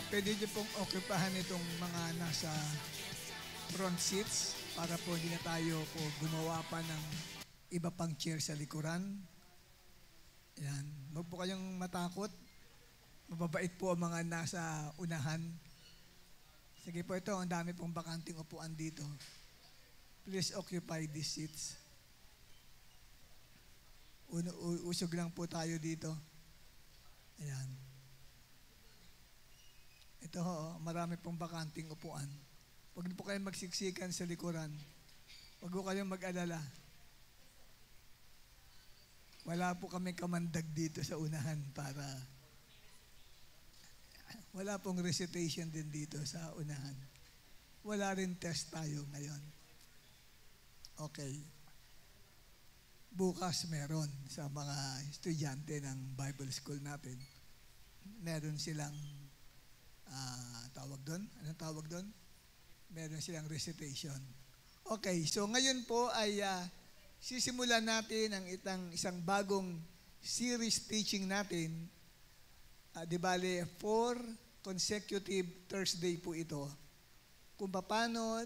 pwede niyo pong okupahan itong mga nasa front seats para po hindi na tayo po gumawa pa ng iba pang chair sa likuran. Yan. Huwag po kayong matakot. Mababait po ang mga nasa unahan. Sige po, ito, ang dami pong bakanting upuan dito. Please occupy these seats. Usog lang po tayo dito. Ayan. Ito ho, marami pong bakanting upuan. Huwag po kayong magsiksikan sa likuran. Huwag po kayong mag-alala. Wala po kami kamandag dito sa unahan para wala pong recitation din dito sa unahan. Wala rin test tayo ngayon. Okay. Bukas meron sa mga estudyante ng Bible School natin. Meron silang tawag doon? Anong tawag doon? Meron silang recitation. Okay, so ngayon po ay sisimulan natin ang isang bagong series teaching natin. Di bale, 4 consecutive Thursday po ito. Kung paano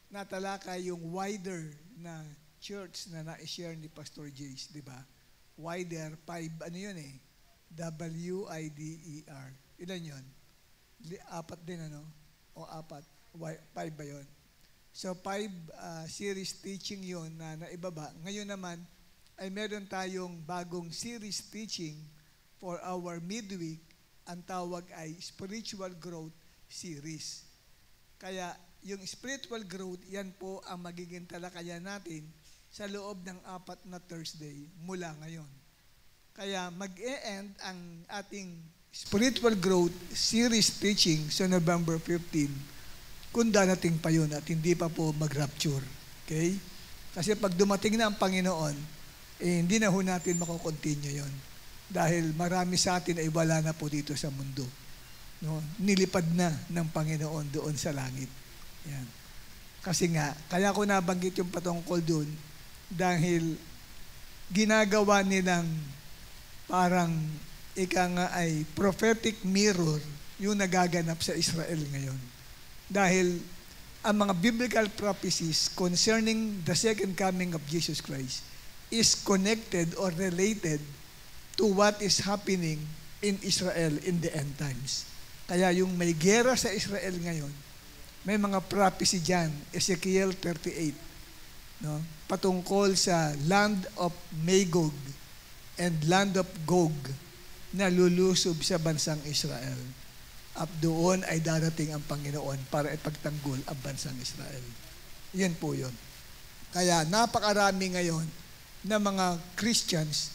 natalakay yung wider na church na na-share ni Pastor Jace, di ba? Wider, 5, ano yun eh? W-I-D-E-R. Ilan yun? 4 din, ano? O 4? 5 ba yun? So, 5 series teaching yun na naibaba. Ngayon naman, ay meron tayong bagong series teaching for our midweek. Ang tawag ay Spiritual Growth Series. Kaya, yung spiritual growth, yan po ang magiging talakayan natin sa loob ng 4 na Thursday mula ngayon. Kaya, mag-e-end ang ating Spiritual Growth Series teaching sa November 15 kung darating pa yun at hindi pa po mag-rapture. Okay? Kasi pag dumating na ang Panginoon, hindi na ho natin makukontinue yon. Dahil marami sa atin ay wala na po dito sa mundo. No? Nilipad na ng Panginoon doon sa langit. Yan. Kasi nga, kaya ko nabanggit yung patungkol doon dahil ginagawa nilang parang ika nga ay prophetic mirror yung nagaganap sa Israel ngayon. Dahil ang mga biblical prophecies concerning the second coming of Jesus Christ is connected or related to what is happening in Israel in the end times. Kaya yung may gera sa Israel ngayon, may mga prophecy dyan, Ezekiel 38, no? Patungkol sa land of Magog and land of Gog na lulusob sa bansang Israel. At doon ay darating ang Panginoon para ipagtanggol ang bansang Israel. Yan po yun. Kaya napakarami ngayon na mga Christians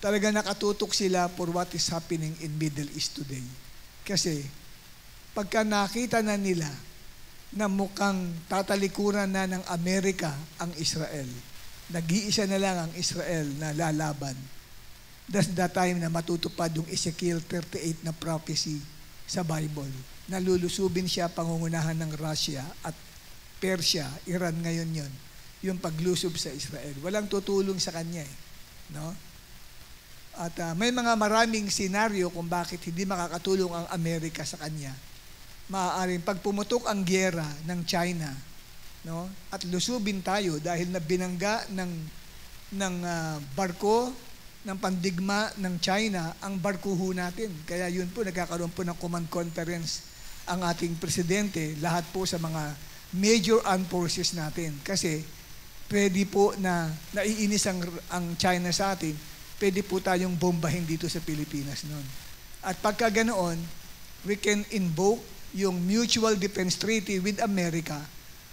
talaga nakatutok sila for what is happening in Middle East today. Kasi pagka nakita na nila na mukhang tatalikuran na ng Amerika ang Israel, nag-iisa na lang ang Israel na lalaban. That's the time na matutupad yung Ezekiel 38 na prophecy sa Bible. Nalulusubin siya pangungunahan ng Russia at Persia, Iran ngayon yon. Yung paglusob sa Israel. Walang tutulong sa kanya eh. No? At may mga maraming senaryo kung bakit hindi makakatulong ang Amerika sa kanya. Maaaring pag pumutok ang giyera ng China, no? At lusubin tayo dahil na binangga ng barko ng pandigma ng China ang barko ho natin. Kaya yun po, nagkakaroon po ng command conference ang ating presidente, lahat po sa mga major armed forces natin. Kasi pwede po na naiinis ang China sa atin, pwede po tayong bombahin dito sa Pilipinas noon. At pagka ganoon, we can invoke yung Mutual Defense Treaty with America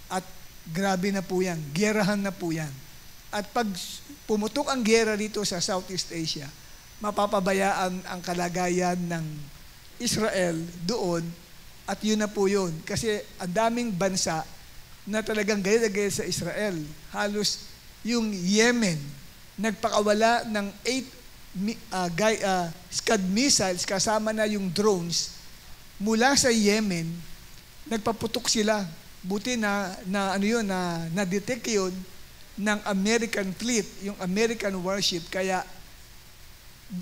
at grabe na po yan, giyerahan na po yan. At pag pumutok ang giyera dito sa Southeast Asia, mapapabayaan ang kalagayan ng Israel doon at yun na po yun. Kasi ang daming bansa na talagang galit na galit sa Israel. Halos yung Yemen, nagpakawala ng 8 Scud missiles kasama na yung drones mula sa Yemen, nagpaputok sila. Buti na-detect yun ng American fleet, yung American warship, kaya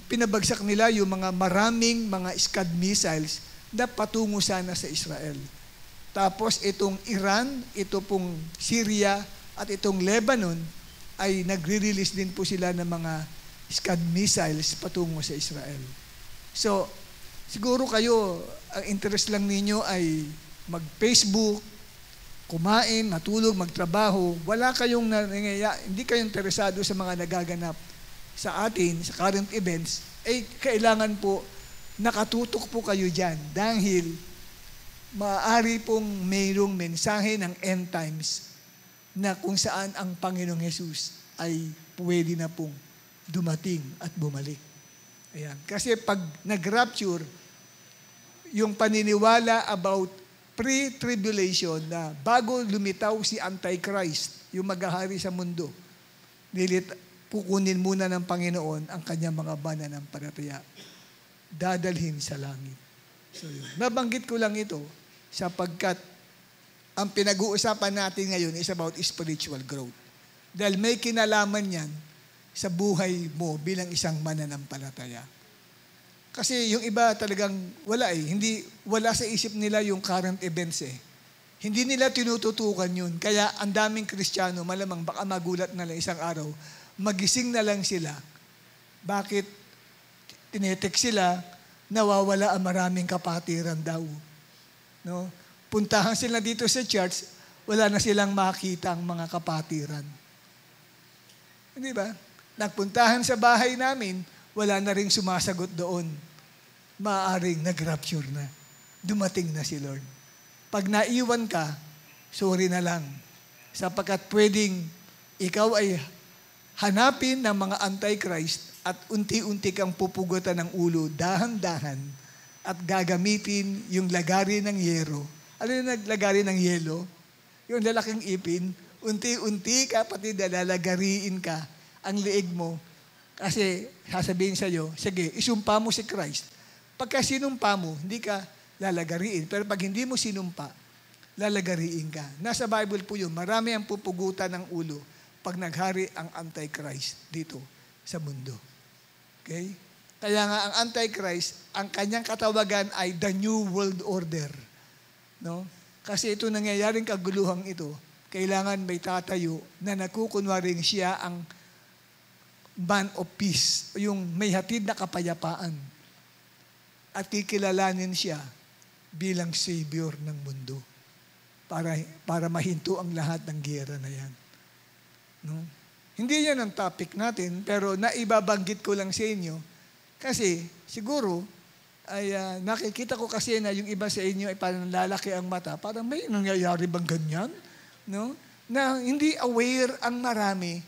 pinabagsak nila yung mga maraming mga Scud missiles na patungo sana sa Israel. Tapos itong Iran, ito pong Syria, at itong Lebanon, ay nagre-release din po sila ng mga Scud missiles patungo sa Israel. So, siguro kayo, ang interest lang ninyo ay mag-Facebook, kumain, matulog, magtrabaho. Wala kayong hindi kayo interesado sa mga nagaganap sa atin, sa current events, kailangan po nakatutok po kayo dyan dahil maaari pong mayroong mensahe ng end times na kung saan ang Panginoong Jesus ay pwede na pong dumating at bumalik. Ayan. Kasi pag nag-rapture, yung paniniwala about pre-tribulation na bago lumitaw si Antichrist, yung maghahari sa mundo, kukunin muna ng Panginoon ang kanyang mga mananampalataya. Dadalhin sa langit. So yun. Nabanggit ko lang ito sapagkat ang pinag-uusapan natin ngayon is about spiritual growth. Dahil may kinalaman yan sa buhay mo bilang isang mananampalataya. Kasi yung iba talagang wala sa isip nila yung current events eh. Hindi nila tinututukan yun. Kaya ang daming Kristiyano, malamang baka magulat na lang isang araw, magising na lang sila. Bakit? Tinetext sila, nawawala ang maraming kapatiran daw. No? Puntahan sila dito sa church, wala na silang makita ang mga kapatiran. Hindi ba? Nagpuntahan sa bahay namin, wala na ring sumasagot doon. Maaaring nag-rapture na. Dumating na si Lord. Pag naiwan ka, sorry na lang. Sapagkat pwedeng ikaw ay hanapin ng mga Antichrist at unti-unti kang pupugutan ng ulo, dahan-dahan, at gagamitin yung lagari ng yero. Ano yung naglagari ng yelo? Yung lalaking ipin, unti-unti kapatid, lalagariin ka ang liig mo. Kasi sasabihin sa'yo, sige, isumpa mo si Christ. Pagka sinumpa mo, hindi ka lalagariin. Pero pag hindi mo sinumpa, lalagariin ka. Nasa Bible po yun, marami ang pupugutan ng ulo pag naghari ang Antichrist dito sa mundo. Okay? Kaya nga ang Antichrist, ang kanyang katawagan ay the New World Order. No? Kasi ito nangyayaring kaguluhang ito, kailangan may tatayo na nakukunwaring siya ang man of peace, yung may hatid na kapayapaan. At kikilalanin siya bilang Savior ng mundo para mahinto ang lahat ng giyera na yan. No? Hindi yan ang topic natin, pero naibabanggit ko lang sa inyo kasi siguro ay nakikita ko kasi na yung iba sa inyo ay parang lalaki ang mata, parang may nangyayari bang ganyan? No? Na hindi aware ang marami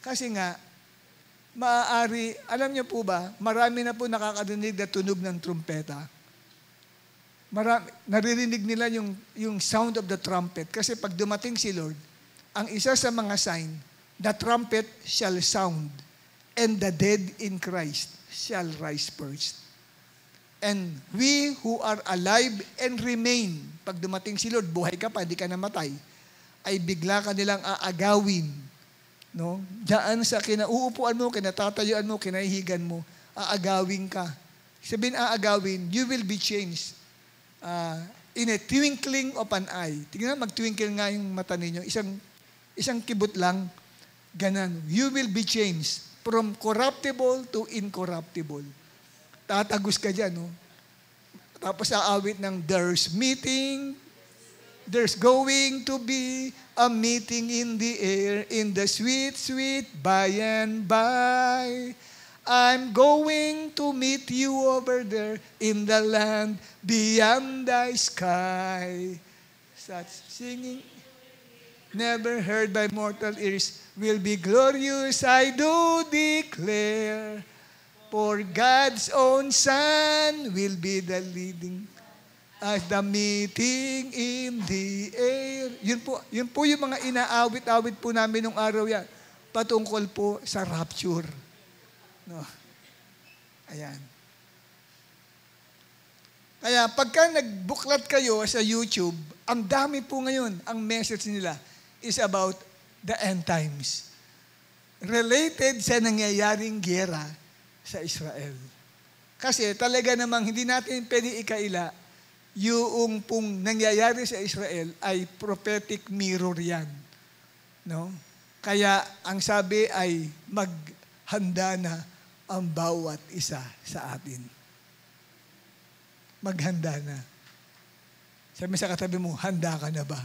kasi nga maaari, alam niyo po ba, marami na po nakakarinig na tunog ng trumpeta. Naririnig nila yung sound of the trumpet. Kasi pag dumating si Lord, ang isa sa mga sign, the trumpet shall sound, and the dead in Christ shall rise first. And we who are alive and remain, pag dumating si Lord, buhay ka pa, hindi ka namatay, ay bigla ka nilang aagawin. No? Diyan sa kinauupuan mo, kinatatayuan mo, kinahihigan mo, aagawin ka. Sabihin aagawin, you will be changed. In a twinkling of an eye. Tingnan, mag-twinkle nga yung mata ninyo. Isang kibot lang, ganan. You will be changed from corruptible to incorruptible. Tatagos ka dyan, no? Tapos aawit ng there's going to be a meeting in the air, in the sweet, sweet by and by. I'm going to meet you over there in the land beyond the sky. Such singing, never heard by mortal ears, will be glorious, I do declare. For God's own Son will be the leading as the meeting in the air. Yun po yung mga inaawit-awit po namin nung araw yan. Patungkol po sa rapture. No. Ayan. Kaya pagka nagbuklat kayo sa YouTube, ang dami po ngayon, ang message nila is about the end times. Related sa nangyayaring giyera sa Israel. Kasi talaga namang hindi natin pwede ikaila yung pong nangyayari sa Israel ay prophetic mirror yan. No? Kaya ang sabi ay maghanda na ang bawat isa sa atin. Maghanda na. Sabi sa katabi mo, handa ka na ba?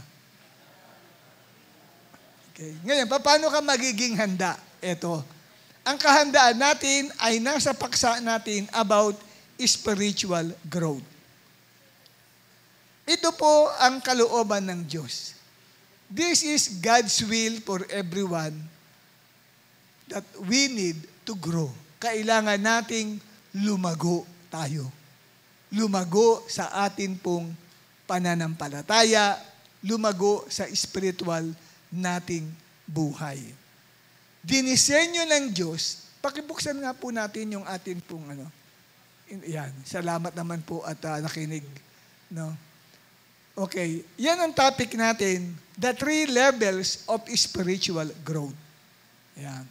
Okay. Ngayon, paano ka magiging handa? Ito. Ang kahandaan natin ay nasa paksa natin about spiritual growth. Ito po ang kalooban ng Diyos. This is God's will for everyone that we need to grow. Kailangan nating lumago tayo. Lumago sa atin pong pananampalataya, lumago sa spiritual nating buhay. Dinisenyo ng Diyos, pakibuksan nga po natin yung atin pong yan, salamat naman po at nakinig. No? Okay, yan ang topic natin, the 3 levels of spiritual growth. Yan.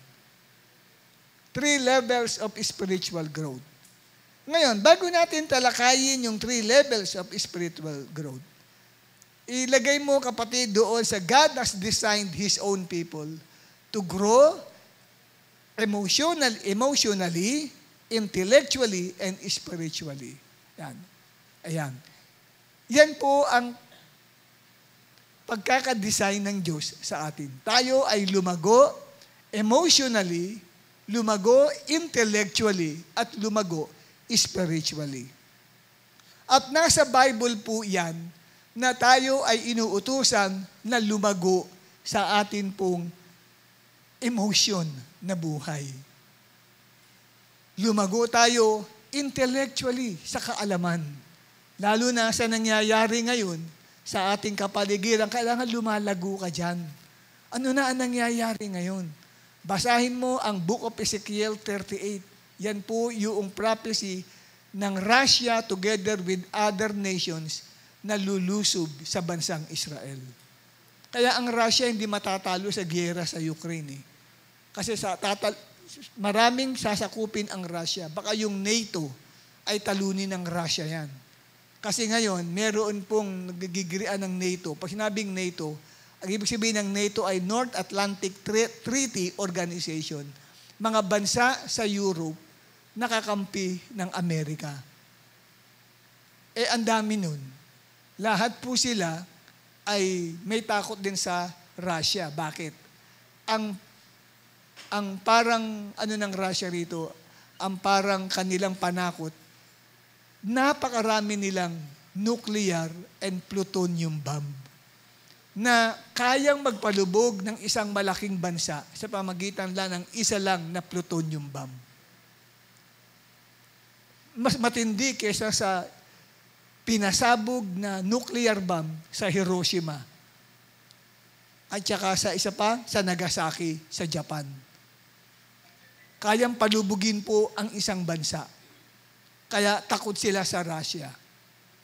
3 levels of spiritual growth. Ngayon, bago natin talakayin yung 3 levels of spiritual growth, ilagay mo kapatid doon sa God has designed His own people to grow emotionally, intellectually, and spiritually. Yan. Ayan. Yan po ang pagkakadesign ng Diyos sa atin. Tayo ay lumago emotionally, lumago intellectually, at lumago spiritually. At nasa Bible po yan na tayo ay inuutusan na lumago sa atin pong emotion na buhay. Lumago tayo intellectually sa kaalaman. Lalo na sa nangyayari ngayon sa ating kapaligiran, kailangan lumalago ka dyan. Ano na ang nangyayari ngayon? Basahin mo ang Book of Ezekiel 38. Yan po yung prophecy ng Russia together with other nations na lulusob sa bansang Israel. Kaya ang Russia hindi matatalo sa giyera sa Ukraine. Kasi maraming sasakupin ang Russia. Baka yung NATO ay talunin ng Russia yan. Kasi ngayon, meron pong nagigirian ng NATO. Pag sinabing NATO, ang ibig sabihin ng NATO ay North Atlantic Treaty Organization. Mga bansa sa Europe, nakakampi ng Amerika. Ang dami nun. Lahat po sila ay may takot din sa Russia. Bakit? Ang parang ng Russia rito, ang parang kanilang panakot, napakarami nilang nuclear and plutonium bomb na kayang magpalubog ng isang malaking bansa sa pamagitan lang ng isa lang na plutonium bomb. Mas matindi kaysa sa pinasabog na nuclear bomb sa Hiroshima at saka sa isa pa sa Nagasaki sa Japan. Kayang palubugin po ang isang bansa. Kaya takot sila sa Russia.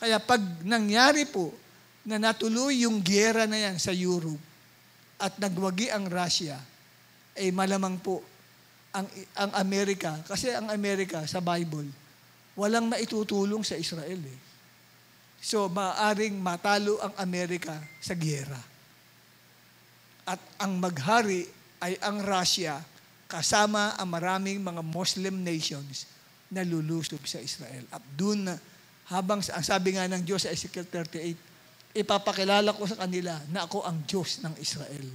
Kaya pag nangyari po na natuloy yung giyera na yan sa Europe at nagwagi ang Russia, malamang po ang Amerika, kasi ang Amerika sa Bible, walang maitutulong sa Israel. So, maaaring matalo ang Amerika sa giyera. At ang maghari ay ang Russia kasama ang maraming mga Muslim nations na lulusob sa Israel. At doon, habang ang sabi nga ng Diyos sa Ezekiel 38, ipapakilala ko sa kanila na ako ang Diyos ng Israel.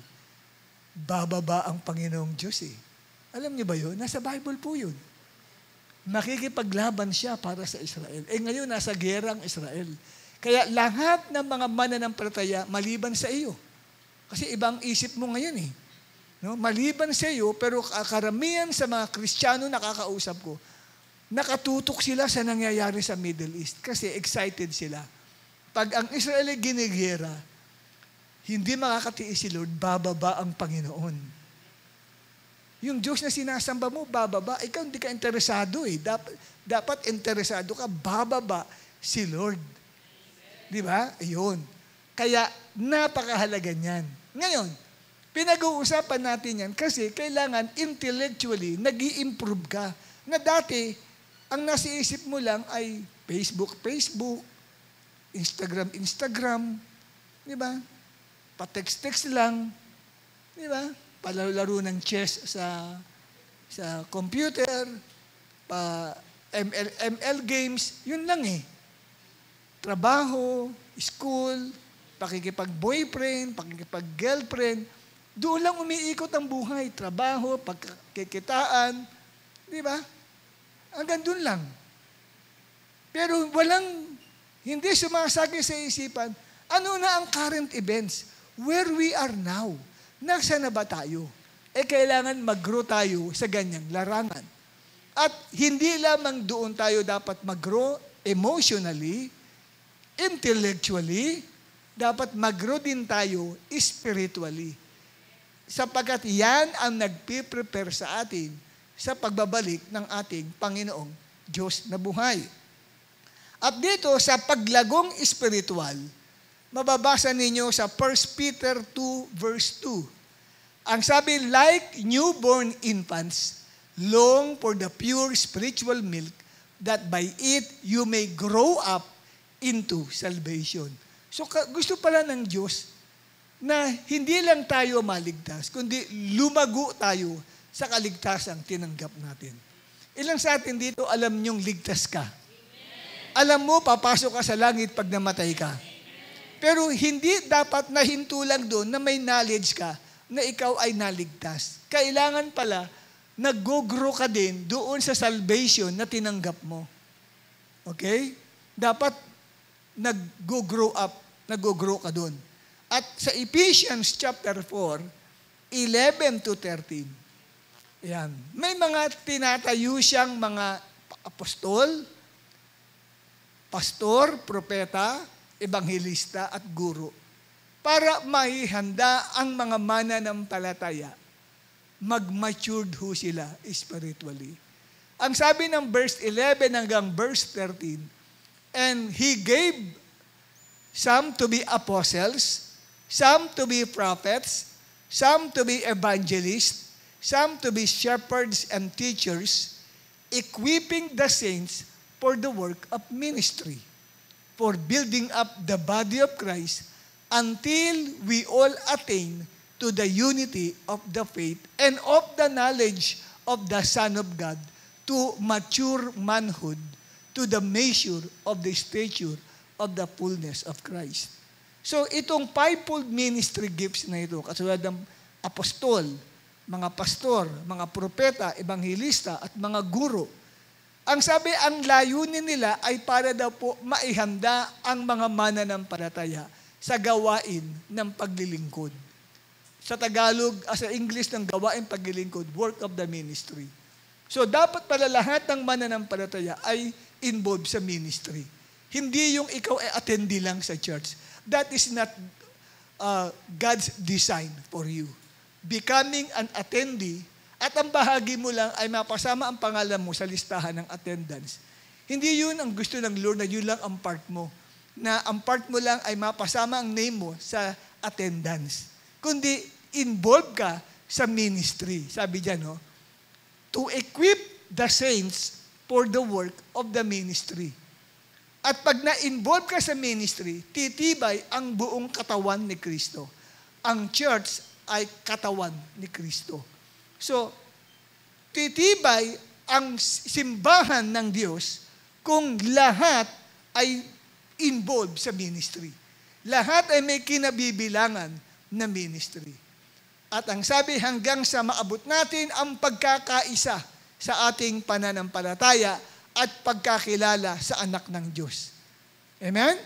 Bababa ang Panginoong Diyos Alam niyo ba yun? Nasa Bible po yun. Makikipaglaban siya para sa Israel. Ngayon, nasa gera ang Israel. Kaya lahat ng mga mananampalataya, maliban sa iyo. Kasi ibang isip mo ngayon No? Maliban sa iyo, pero karamihan sa mga Kristiyano nakakausap ko, nakatutok sila sa nangyayari sa Middle East kasi excited sila. Pag ang Israel ay ginigera, hindi makakatiis si Lord, bababa ang Panginoon. Yung Diyos na sinasamba mo, bababa. Ikaw hindi ka interesado Dapat interesado ka, bababa si Lord. Di ba? Ayun. Kaya napakahalaga niyan. Ngayon, pinag-uusapan natin yan kasi kailangan intellectually nag-i-improve ka. Na dati, ang nasa isip mo lang ay Facebook, Instagram, di ba? Pa-text lang, di ba? Palaro ng chess sa computer, ML games, yun lang eh. Trabaho, school, pakikipag-boyfriend, pakikipag-girlfriend, doon lang umiikot ang buhay. Trabaho, pagkikitaan, di ba? Hanggang doon lang. Pero hindi sumasagi sa isipan, ano na ang current events? Where we are now? Nasaan na ba tayo? Kailangan mag-grow tayo sa ganyang larangan. At hindi lamang doon tayo dapat mag-grow emotionally, intellectually, dapat mag-grow din tayo spiritually. Sapagkat yan ang nagpiprepare sa atin sa pagbabalik ng ating Panginoong Diyos na buhay. At dito sa paglagong spiritual, mababasa ninyo sa 1 Peter 2 verse 2. Ang sabi, like newborn infants, long for the pure spiritual milk, that by it you may grow up into salvation. So gusto pala ng Diyos na hindi lang tayo maligtas, kundi lumago tayo sa kaligtasang tinanggap natin. Ilang sa atin dito, alam niyong ligtas ka. Alam mo, papasok ka sa langit pag namatay ka. Pero hindi dapat nahinto lang doon na may knowledge ka na ikaw ay naligtas. Kailangan pala, nag-grow ka din doon sa salvation na tinanggap mo. Okay? Dapat nag-grow ka doon. At sa Ephesians chapter 4, 11 to 13, yan. May mga tinatayo siyang mga apostol, pastor, propeta, ebanghelista at guro para maihanda ang mga mananampalataya. Mag-matured ho sila spiritually. Ang sabi ng verse 11 hanggang verse 13, and He gave some to be apostles, some to be prophets, some to be evangelists, some to be shepherds and teachers, equipping the saints for the work of ministry, for building up the body of Christ until we all attain to the unity of the faith and of the knowledge of the Son of God, to mature manhood, to the measure of the stature of the fullness of Christ. So itong fivefold ministry gifts na ito, katulad ng apostol, mga pastor, mga propeta, ebanghelista, at mga guro, ang sabi, ang layunin nila ay para daw po maihanda ang mga mananampalataya sa gawain ng paglilingkod. Sa Tagalog, sa English ng gawain paglilingkod, work of the ministry. So dapat pala lahat ng mananampalataya ay involved sa ministry. Hindi yung ikaw ay attendee lang sa church. That is not God's design for you. Becoming an attendee, at ang bahagi mo lang ay mapasama ang pangalan mo sa listahan ng attendance. Hindi yun ang gusto ng Lord na yun lang ang part mo. Na ang part mo lang ay mapasama ang name mo sa attendance. Kundi involved ka sa ministry. Sabi dyan, no? To equip the saints for the work of the ministry. At pag na-involve ka sa ministry, titibay ang buong katawan ni Kristo. Ang church ay katawan ni Kristo. So, titibay ang simbahan ng Diyos kung lahat ay involved sa ministry. Lahat ay may kinabibilangan na ministry. At ang sabi, hanggang sa maabot natin ang pagkakaisa sa ating pananampalataya at pagkakilala sa anak ng Diyos. Amen?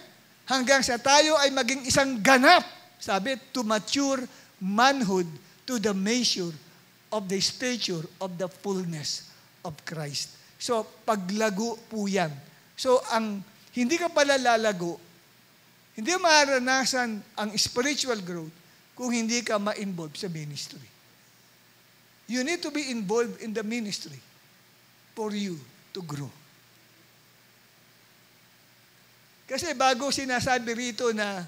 Hanggang sa tayo ay maging isang ganap, sabi, to mature manhood to the measure of the stature of the fullness of Christ. So, paglago po yan. So, hindi ka pala lalago, hindi mo maranasan ang spiritual growth kung hindi ka ma-involve sa ministry. You need to be involved in the ministry for you to grow. Kasi bago sinasabi rito na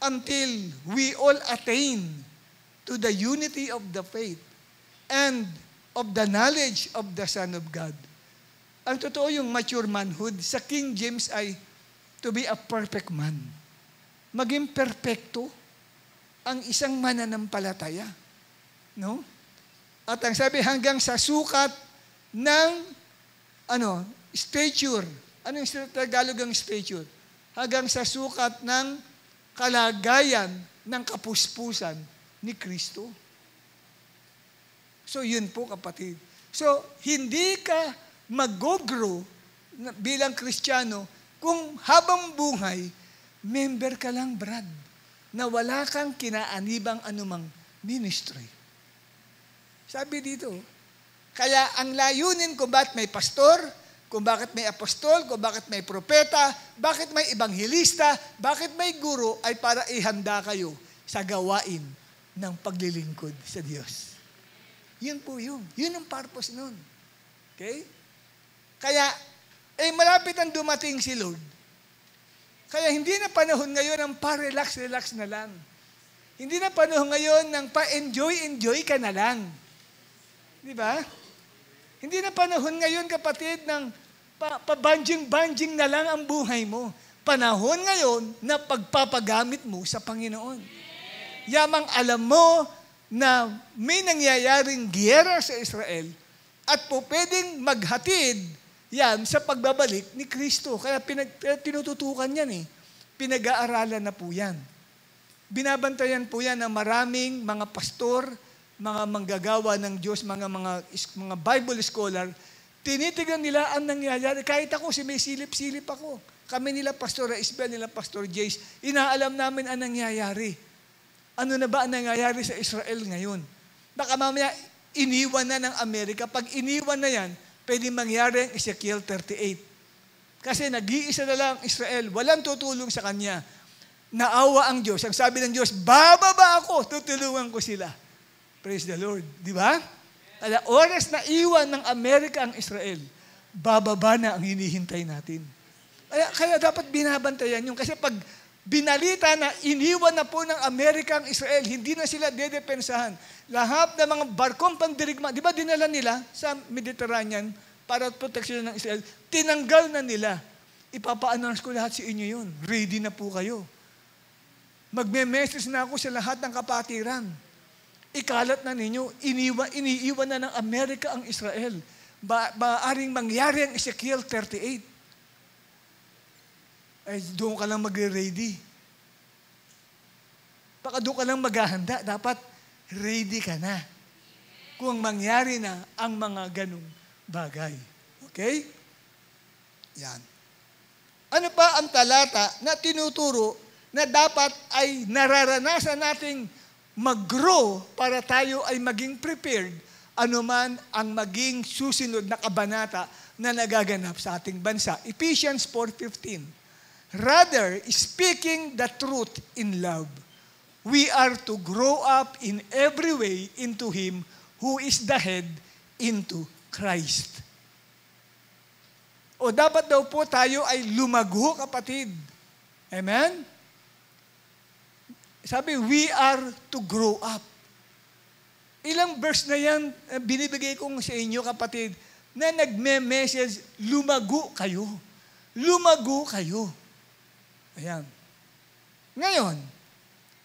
until we all attain to the unity of the faith and of the knowledge of the Son of God, Ang totoo yung mature manhood, sa King James ay to be a perfect man. Maging perfecto ang isang mananampalataya. No? At ang sabi, hanggang sa sukat ng stature. Ano yung Tagalog ang stature? Hanggang sa sukat ng kalagayan ng kapuspusan ni Kristo. So yun po kapatid. So hindi ka mag-grow bilang Kristiyano kung habang buhay, member ka lang, Brad, na wala kang kinaanibang anumang ministry. Sabi dito, kaya ang layunin kung bakit may pastor, kung bakit may apostol, kung bakit may propeta, bakit may ebanghilista, bakit may guro, ay para ihanda kayo sa gawain ng paglilingkod sa Diyos. Yun po yun. Yun ang purpose nun. Okay? Kaya, malapit ang dumating si Lord. Kaya hindi na panahon ngayon ng pa-relax na lang. Hindi na panahon ngayon ng pa-enjoy ka na lang. Di ba? Hindi na panahon ngayon, kapatid, ng pa-banjing na lang ang buhay mo. Panahon ngayon na pagpapagamit mo sa Panginoon. Yamang alam mo na may nangyayaring giyera sa Israel at po pwedeng maghatid yan sa pagbabalik ni Kristo. Kaya tinututukan yan eh. Pinag-aaralan na po yan. Binabantayan po yan ng maraming mga pastor, mga manggagawa ng Diyos, mga Bible scholar. Tinitigan nila ang nangyayari. Kahit ako, may silip-silip ako. Kami nila Pastor Isabel, nila Pastor Jace, inaalam namin ang nangyayari. Ano na ba ang nangyayari sa Israel ngayon? Baka mamaya, iniwan na ng Amerika. Pag iniwan na yan, pwede mangyari ang Ezekiel 38. Kasi nag-iisa na lang Israel, walang tutulong sa kanya. Naawa ang Diyos. Ang sabi ng Diyos, bababa ako, tutulungan ko sila. Praise the Lord. Di ba? Kaya oras na iwan ng Amerika ang Israel, bababa na ang hinihintay natin. Kaya dapat binabantayan yun. Kasi pag binalita na iniwan na po ng Amerika ang Israel, hindi na sila dedepensahan. Lahat ng mga barkong pandirigma, di ba dinala nila sa Mediterranean para proteksyon ng Israel, tinanggal na nila. Ipapa-announce ko lahat sa inyo yun. Ready na po kayo. Magme-message na ako sa lahat ng kapatiran. Ikalat na ninyo, iniiwan na ng Amerika ang Israel. Maaring mangyari ang Ezekiel 38. Doon ka lang magre-ready. Baka doon ka lang maghahanda. Dapat ready ka na. Kung mangyari na ang mga ganong bagay. Okay? Yan. Ano pa ang talata na tinuturo na dapat ay nararanasan nating mag-grow para tayo ay maging prepared anuman ang maging susunod na kabanata na nagaganap sa ating bansa. Ephesians 4:15. Rather, speaking the truth in love, we are to grow up in every way into Him who is the head, into Christ. O dapat daw po tayo ay lumago, kapatid. Amen? Sabi, we are to grow up. Ilang verse na yan binibigay kong sa inyo, kapatid, na nagme-message, lumago kayo. Lumago kayo. Ayan. Ngayon,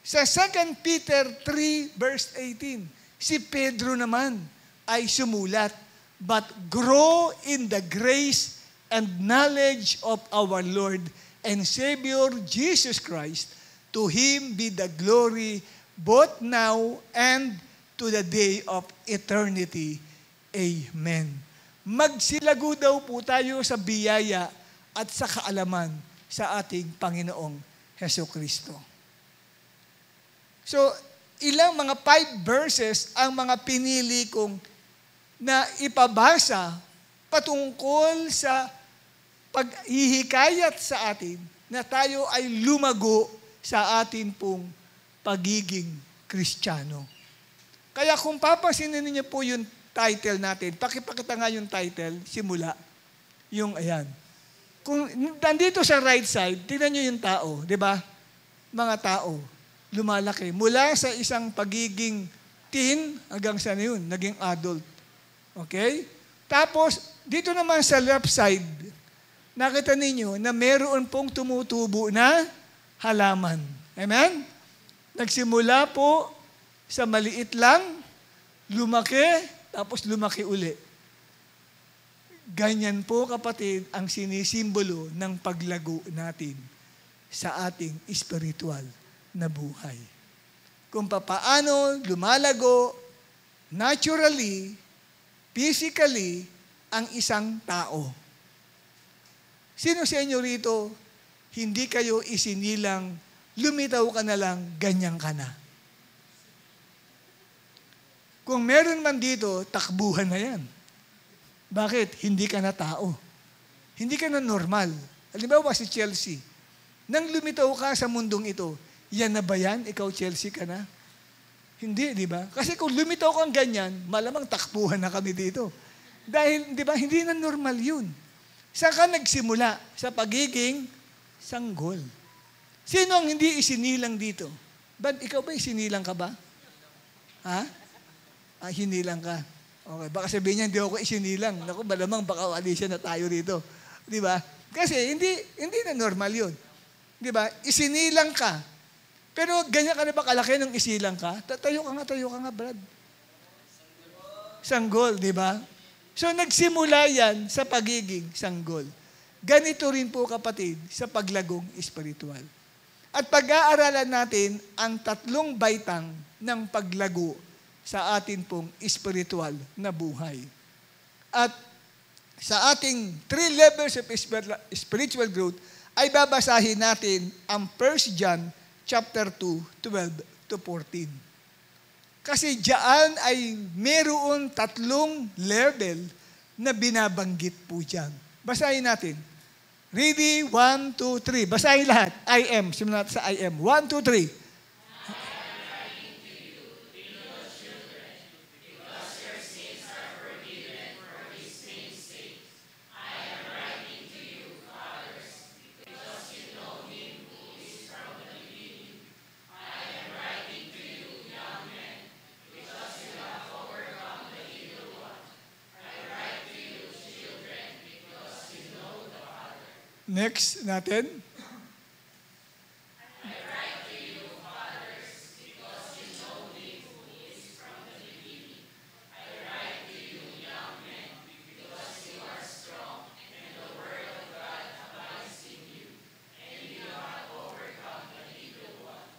sa 2 Peter 3 verse 18, si Pedro naman ay sumulat, but grow in the grace and knowledge of our Lord and Savior Jesus Christ. To Him be the glory both now and to the day of eternity. Amen. Magsilago daw po tayo sa biyaya at sa kaalaman sa ating Panginoong Hesukristo. So, ilang mga 5 verses ang mga pinili kong na ipabasa patungkol sa paghihikayat sa atin na tayo ay lumago sa atin pong pagiging Kristiyano. Kaya kung papasinin niyo po yung title natin, pakipakita nga yung title, simula, yung ayan. Kung nandito sa right side, tingnan niyo yung tao, di ba? Mga tao, lumalaki. Mula sa isang pagiging teen hanggang sa yun, naging adult. Okay? Tapos, dito naman sa left side, nakita ninyo na meron pong tumutubo na halaman. Amen? Nagsimula po sa maliit lang, lumaki, tapos lumaki uli. Ganyan po, kapatid, ang sinisimbolo ng paglago natin sa ating spiritual na buhay. Kung papaano lumalago naturally, physically, ang isang tao. Sino sa inyo rito, hindi kayo isinilang, lumitaw ka na lang, ganyan ka na? Kung meron man dito, takbuhan na yan. Bakit? Hindi ka na tao. Hindi ka na normal. Halimbawa si Chelsea, nang lumitaw ka sa mundong ito, yan na ba yan? Ikaw Chelsea ka na? Hindi, di ba? Kasi kung lumitaw kang ganyan, malamang takbuhan na kami dito. Dahil, di ba, hindi na normal yun. Saan ka nagsimula? Sa pagiging sanggol. Sino ang hindi isinilang dito? Ba't ikaw ba isinilang ka ba? Ha? Hinilang ka. Okay, baka sabihin niya, hindi ako isinilang. Naku, malamang baka alisya na tayo rito. Di ba? Kasi hindi na normal yun. Di ba? Isinilang ka. Pero ganyan ka na ba kalaki nung isilang ka? Tayo ka nga, Brad. Sanggol, di ba? So, nagsimula yan sa pagiging sanggol. Ganito rin po, kapatid, sa paglagong espiritual. At pag-aaralan natin ang 3 baitang ng paglago sa atin pong espiritual na buhay. At sa ating 3 levels of spiritual growth, ay babasahin natin ang 1 John chapter 2, 12 to 14. Kasi diyan ay mayroon 3 level na binabanggit po diyan. Basahin natin. Ready? 1, 2, 3. Basahin lahat. I am. Simulan natin sa I am. 1, 2, 3. Next natin.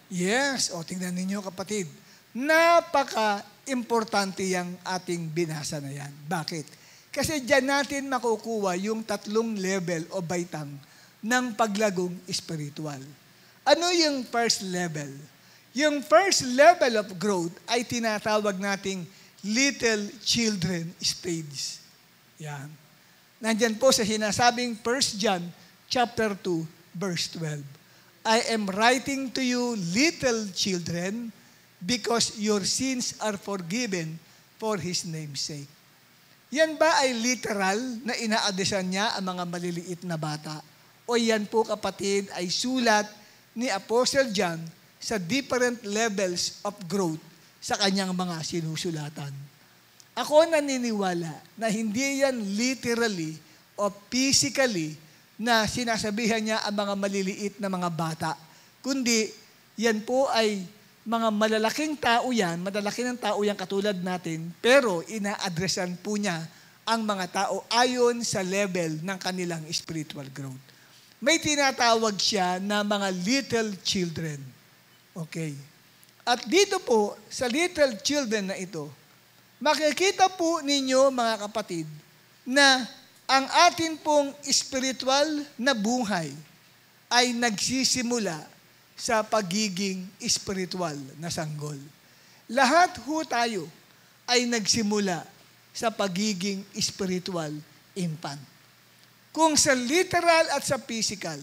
Yes, tingnan ninyo kapatid. Napaka-importante yung ating binasa na yan. Bakit? Kasi diyan natin makukuha yung 3 level o baitang ng paglagong espiritual. Ano yung first level? Yung first level of growth ay tinatawag nating little children stage. Yan. Nandyan po sa sinasabing 1 John chapter 2, verse 12. I am writing to you, little children, because your sins are forgiven for His name's sake. Yan ba ay literal na inaadesan niya ang mga maliliit na bata? O yan po, kapatid, ay sulat ni Apostle John sa different levels of growth sa kanyang mga sinusulatan? Ako naniniwala na hindi yan literally o physically na sinasabihan niya ang mga maliliit na mga bata, kundi yan po ay mga malalaking tao yan, madalaki ng tao yan katulad natin, pero ina-addressan po niya ang mga tao ayon sa level ng kanilang spiritual growth. May tinatawag siya na mga little children. Okay. At dito po, sa little children na ito, makikita po ninyo mga kapatid, na ang atin pong spiritual na buhay ay nagsisimula sa pagiging spiritual na sanggol. Lahat ho tayo ay nagsimula sa pagiging spiritual infant. Kung sa literal at sa physical,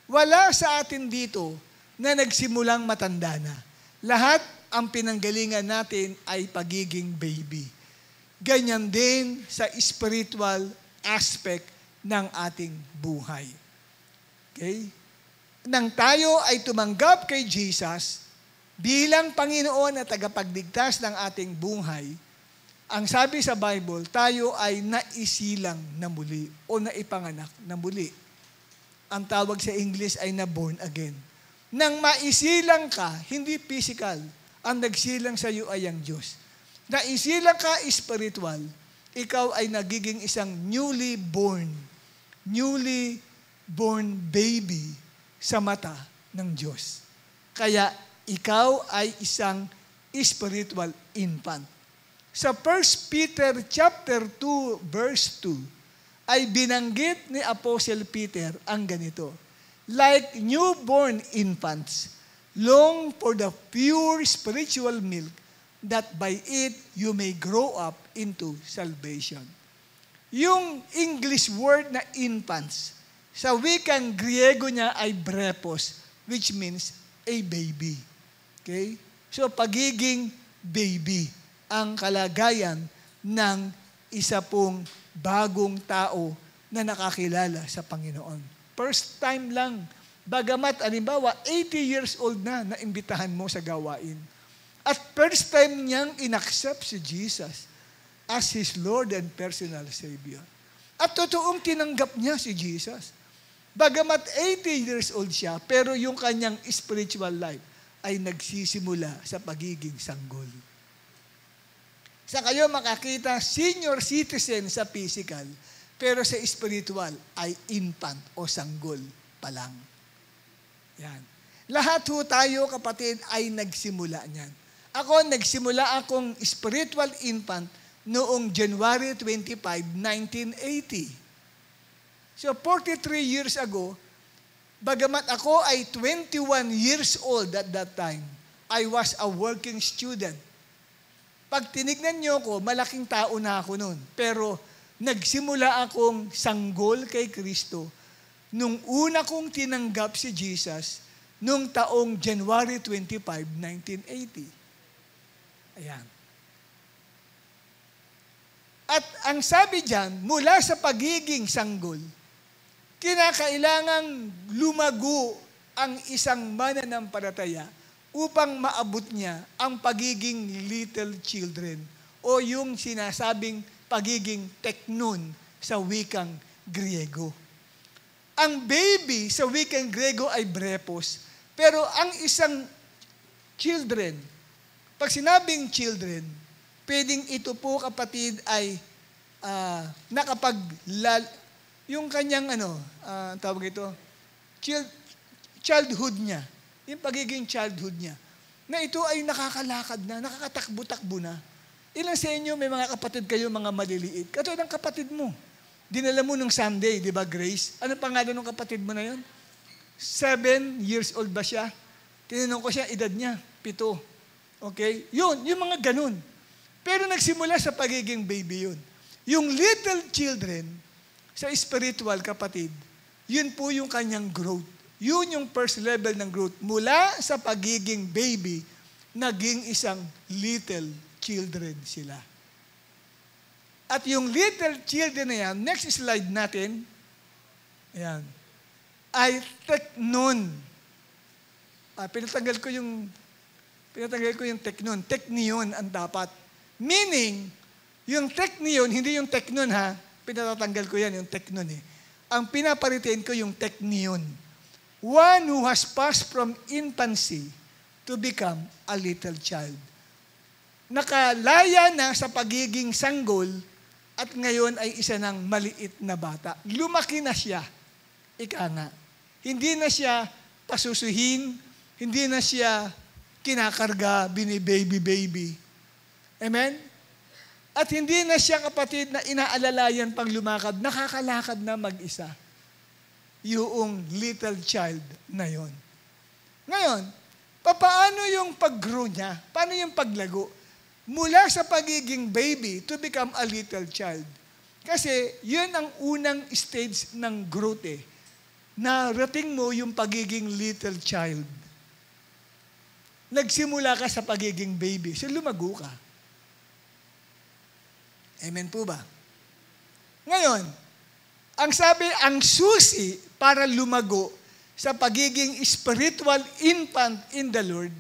wala sa atin dito na nagsimulang matanda na. Lahat ang pinanggalingan natin ay pagiging baby. Ganyan din sa spiritual aspect ng ating buhay. Okay? Nang tayo ay tumanggap kay Jesus bilang Panginoon at tagapagligtas ng ating buhay, ang sabi sa Bible, tayo ay naisilang na muli o naipanganak na muli. Ang tawag sa English ay na born again. Nang maisilang ka, hindi physical, ang nagsilang sa iyo ay ang Diyos. Naisilang ka spiritual, ikaw ay nagiging isang newly born baby sa mata ng Diyos. Kaya ikaw ay isang spiritual infant. Sa 1 Peter chapter 2 verse 2 ay binanggit ni Apostle Peter ang ganito. Like newborn infants, long for the pure spiritual milk, that by it you may grow up into salvation. Yung English word na infants, sa wikang Griego niya ay brepos, which means a baby. Okay? So, pagiging baby ang kalagayan ng isa pong bagong tao na nakakilala sa Panginoon. First time lang. Bagamat, alimbawa, 80 years old na imbitahan mo sa gawain. At first time niyang inaccept si Jesus as His Lord and personal Savior. At totoong tinanggap niya si Jesus. Bagamat 80 years old siya, pero yung kanyang spiritual life ay nagsisimula sa pagiging sanggol. Sa kayo makakita, senior citizen sa physical, pero sa spiritual ay infant o sanggol pa lang. Yan. Lahat ho tayo, kapatid, ay nagsimula niyan. Ako, nagsimula akong spiritual infant noong January 25, 1980. So, 43 years ago, bagamat ako ay 21 years old at that time, I was a working student. Pag tinignan niyo ko, malaking tao na ako noon. Pero, nagsimula akong sanggol kay Kristo nung una kong tinanggap si Jesus nung taong January 25, 1980. Ayan. At ang sabi diyan, mula sa pagiging sanggol, kinakailangang lumago ang isang mananampalataya upang maabot niya ang pagiging little children o yung sinasabing pagiging teknon sa wikang Griego. Ang baby sa wikang Griego ay brepos, pero ang isang children, pag sinabing children, pwedeng ito po, kapatid, ay yung kanyang tawag ito, childhood niya, yung pagiging childhood niya, na ito ay nakakalakad na, nakakatakbo-takbo na. Ilan sa inyo, may mga kapatid kayo, mga maliliit. Katulad ng kapatid mo. Dinala mo nung Sunday, di ba, Grace? Ano pangalan ng kapatid mo na yun? 7 years old ba siya? Tinanong ko siya, edad niya, 7. Okay? Yun, yung mga ganun. Pero nagsimula sa pagiging baby yun. Yung little children, sa spiritual, kapatid, yun po yung kanyang growth. Yun yung first level ng growth. Mula sa pagiging baby, naging isang little children sila. At yung little children na yan, next slide natin, ayan, ay teknon. Pinatanggal ko yung teknon. Teknion ang dapat. Meaning, yung teknion, hindi yung teknon ha, pinatatanggal ko yan, yung teknon eh. Ang pinaparitin ko yung teknion. One who has passed from infancy to become a little child. Nakalaya na sa pagiging sanggol at ngayon ay isa ng maliit na bata. Lumaki na siya. Ika nga. Hindi na siya pasusuhin, hindi na siya kinakarga, bini-baby. Amen? At hindi na siya, kapatid, na inaalalayan pang lumakad, nakakalakad na mag-isa. Yung little child na yon. Ngayon, paano yung pag-grow niya? Paano yung paglago? Mula sa pagiging baby to become a little child. Kasi yun ang unang stage ng growth eh. Narating mo yung pagiging little child. Nagsimula ka sa pagiging baby. So lumago ka. Amen po ba? Ngayon, ang sabi, ang susi para lumago sa pagiging spiritual infant in the Lord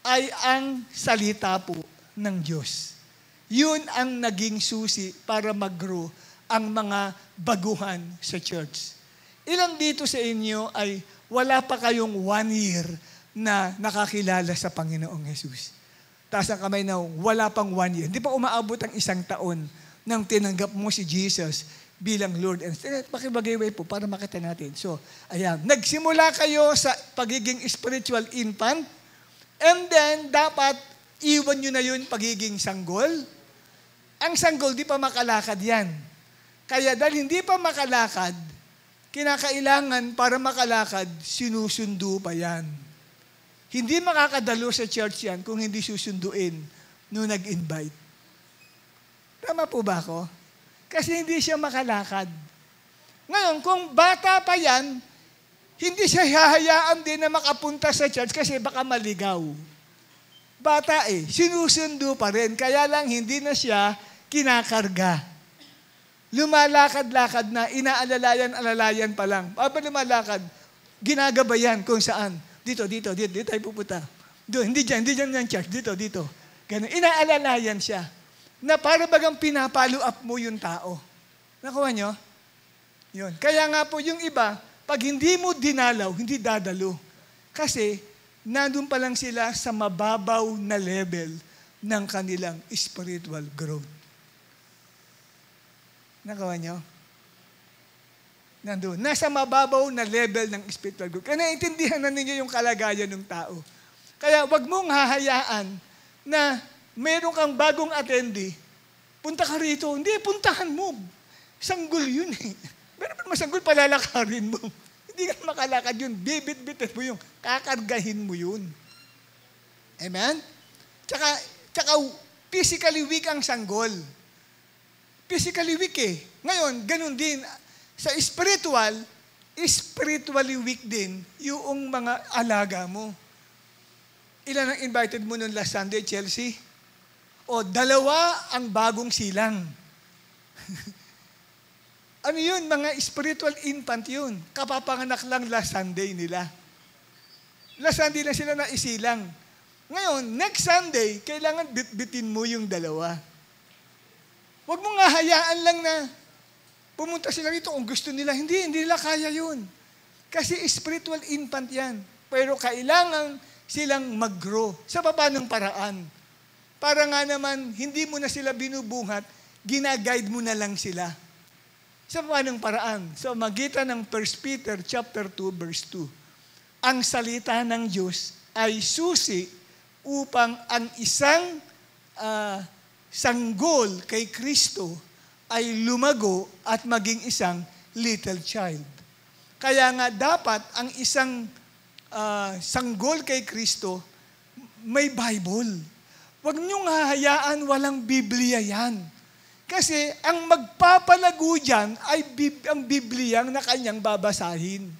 ay ang salita po ng Diyos. Yun ang naging susi para mag-grow ang mga baguhan sa church. Ilan dito sa inyo ay wala pa kayong 1 year na nakakilala sa Panginoong Jesus? Taas ang kamay na wala pang 1 year. Hindi pa umaabot ang 1 taon nang tinanggap mo si Jesus bilang Lord and Savior. Pakibagay po para makita natin. So, ayan. Nagsimula kayo sa pagiging spiritual infant, and then dapat iwan nyo na yun pagiging sanggol. Ang sanggol, di pa makalakad yan. Kaya dahil hindi pa makalakad, kinakailangan para makalakad, sinusundo pa yan. Hindi makakadalo sa church yan kung hindi susunduin nung nag-invite. Tama po ba ako? Kasi hindi siya makalakad. Ngayon, kung bata pa yan, hindi siya hahayaan din na makapunta sa church kasi baka maligaw. Bata sinusundo pa rin. Kaya lang hindi na siya kinakarga. Lumalakad-lakad na, inaalalayan-alalayan pa lang. Papa lumalakad, ginagabayan kung saan. Dito tayo pupunta. Doon, hindi dyan yung church. Dito. Ganun. Inaalalayan siya. Na para bagang pinapalo up mo yung tao. Nakuha nyo? Yun. Kaya nga po yung iba, pag hindi mo dinalaw, hindi dadalo. Kasi, nandun pa lang sila sa mababaw na level ng kanilang spiritual growth. Nakuha nyo? Nandun. Nasa mababaw na level ng spiritual growth. Kaya naiintindihan na ninyo yung kalagayan ng tao. Kaya wag mong hahayaan na meron kang bagong attendee, punta ka rito. Hindi, puntahan mo. Sanggol yun Meron pa masanggol, palalakarin mo. Hindi ka makalakad yun. Bibit-bitin mo yung, kakargahin mo yun. Amen? Tsaka physically weak ang sanggol. Physically weak Ngayon, ganun din. Sa spiritually weak din yung mga alaga mo. Ilan ang invited mo noon last Sunday, Chelsea? O 2 ang bagong silang. Ano yun? Mga spiritual infant yun. Kapapanganak lang last Sunday nila. Last Sunday lang sila na isilang. Ngayon, next Sunday, kailangan bitbitin mo yung 2. Huwag mong nga hayaan lang na pumunta sila rito kung gusto nila. Hindi nila kaya yun. Kasi spiritual infant yan. Pero kailangan silang mag-grow sa papanong paraan. Para nga naman, hindi mo na sila binubuhat, ginaguide mo na lang sila. Sa paanong paraan? Sa magitan ng 1 Peter chapter 2, verse 2. Ang salita ng Diyos ay susi upang ang isang sanggol kay Kristo ay lumago at maging isang little child. Kaya nga dapat ang isang sanggol kay Kristo may Bible. Huwag niyong hahayaan walang Biblia yan. Kasi ang magpapalago dyan ay ang Biblia na kanyang babasahin.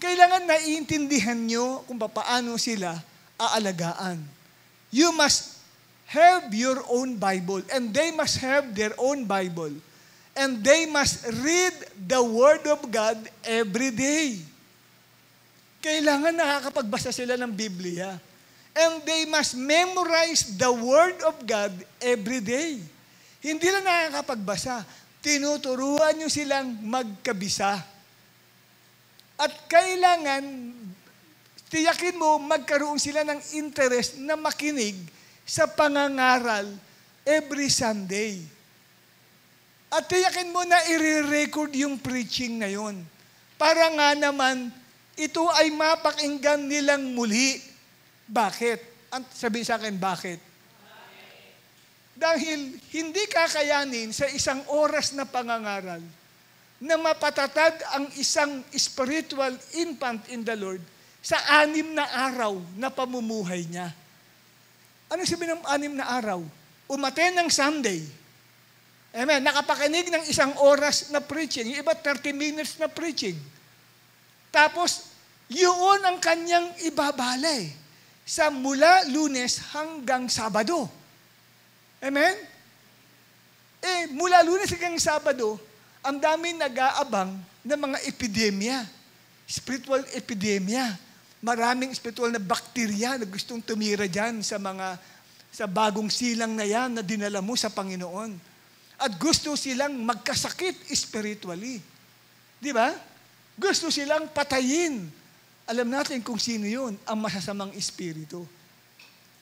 Kailangan naiintindihan nyo kung paano sila aalagaan. You must have your own Bible, and they must have their own Bible. And they must read the Word of God every day. Kailangan nakakapagbasa sila ng Biblia. And they must memorize the Word of God every day. Hindi lang nakakapagbasa. Tinuturuan nyo silang magkabisa. At kailangan, tiyakin mo, magkaroon sila ng interest na makinig sa pangangaral every Sunday. At tiyakin mo na i-record yung preaching na yun. Para nga naman, ito ay mapakinggan nilang muli. Bakit? Sabihin sa akin, bakit? Dahil hindi kakayanin sa isang oras na pangangaral na mapatatag ang isang spiritual infant in the Lord sa 6 na araw na pamumuhay niya. Ano sabihin ng 6 na araw? Umaten ng Sunday. Amen. Nakapakinig ng 1 oras na preaching. Yung iba 30 minutes na preaching. Tapos, yun ang kanyang ibabale sa mula Lunes hanggang Sabado. Amen? Mula Lunes hanggang Sabado, ang dami nag-aabang ng mga epidemya. Spiritual epidemya. Maraming spiritual na bakterya na gustong tumira dyan sa sa bagong silang na yan na dinala mo sa Panginoon. At gusto silang magkasakit spiritually. Di ba? Gusto silang patayin. Alam natin kung sino yun, ang masasamang espiritu.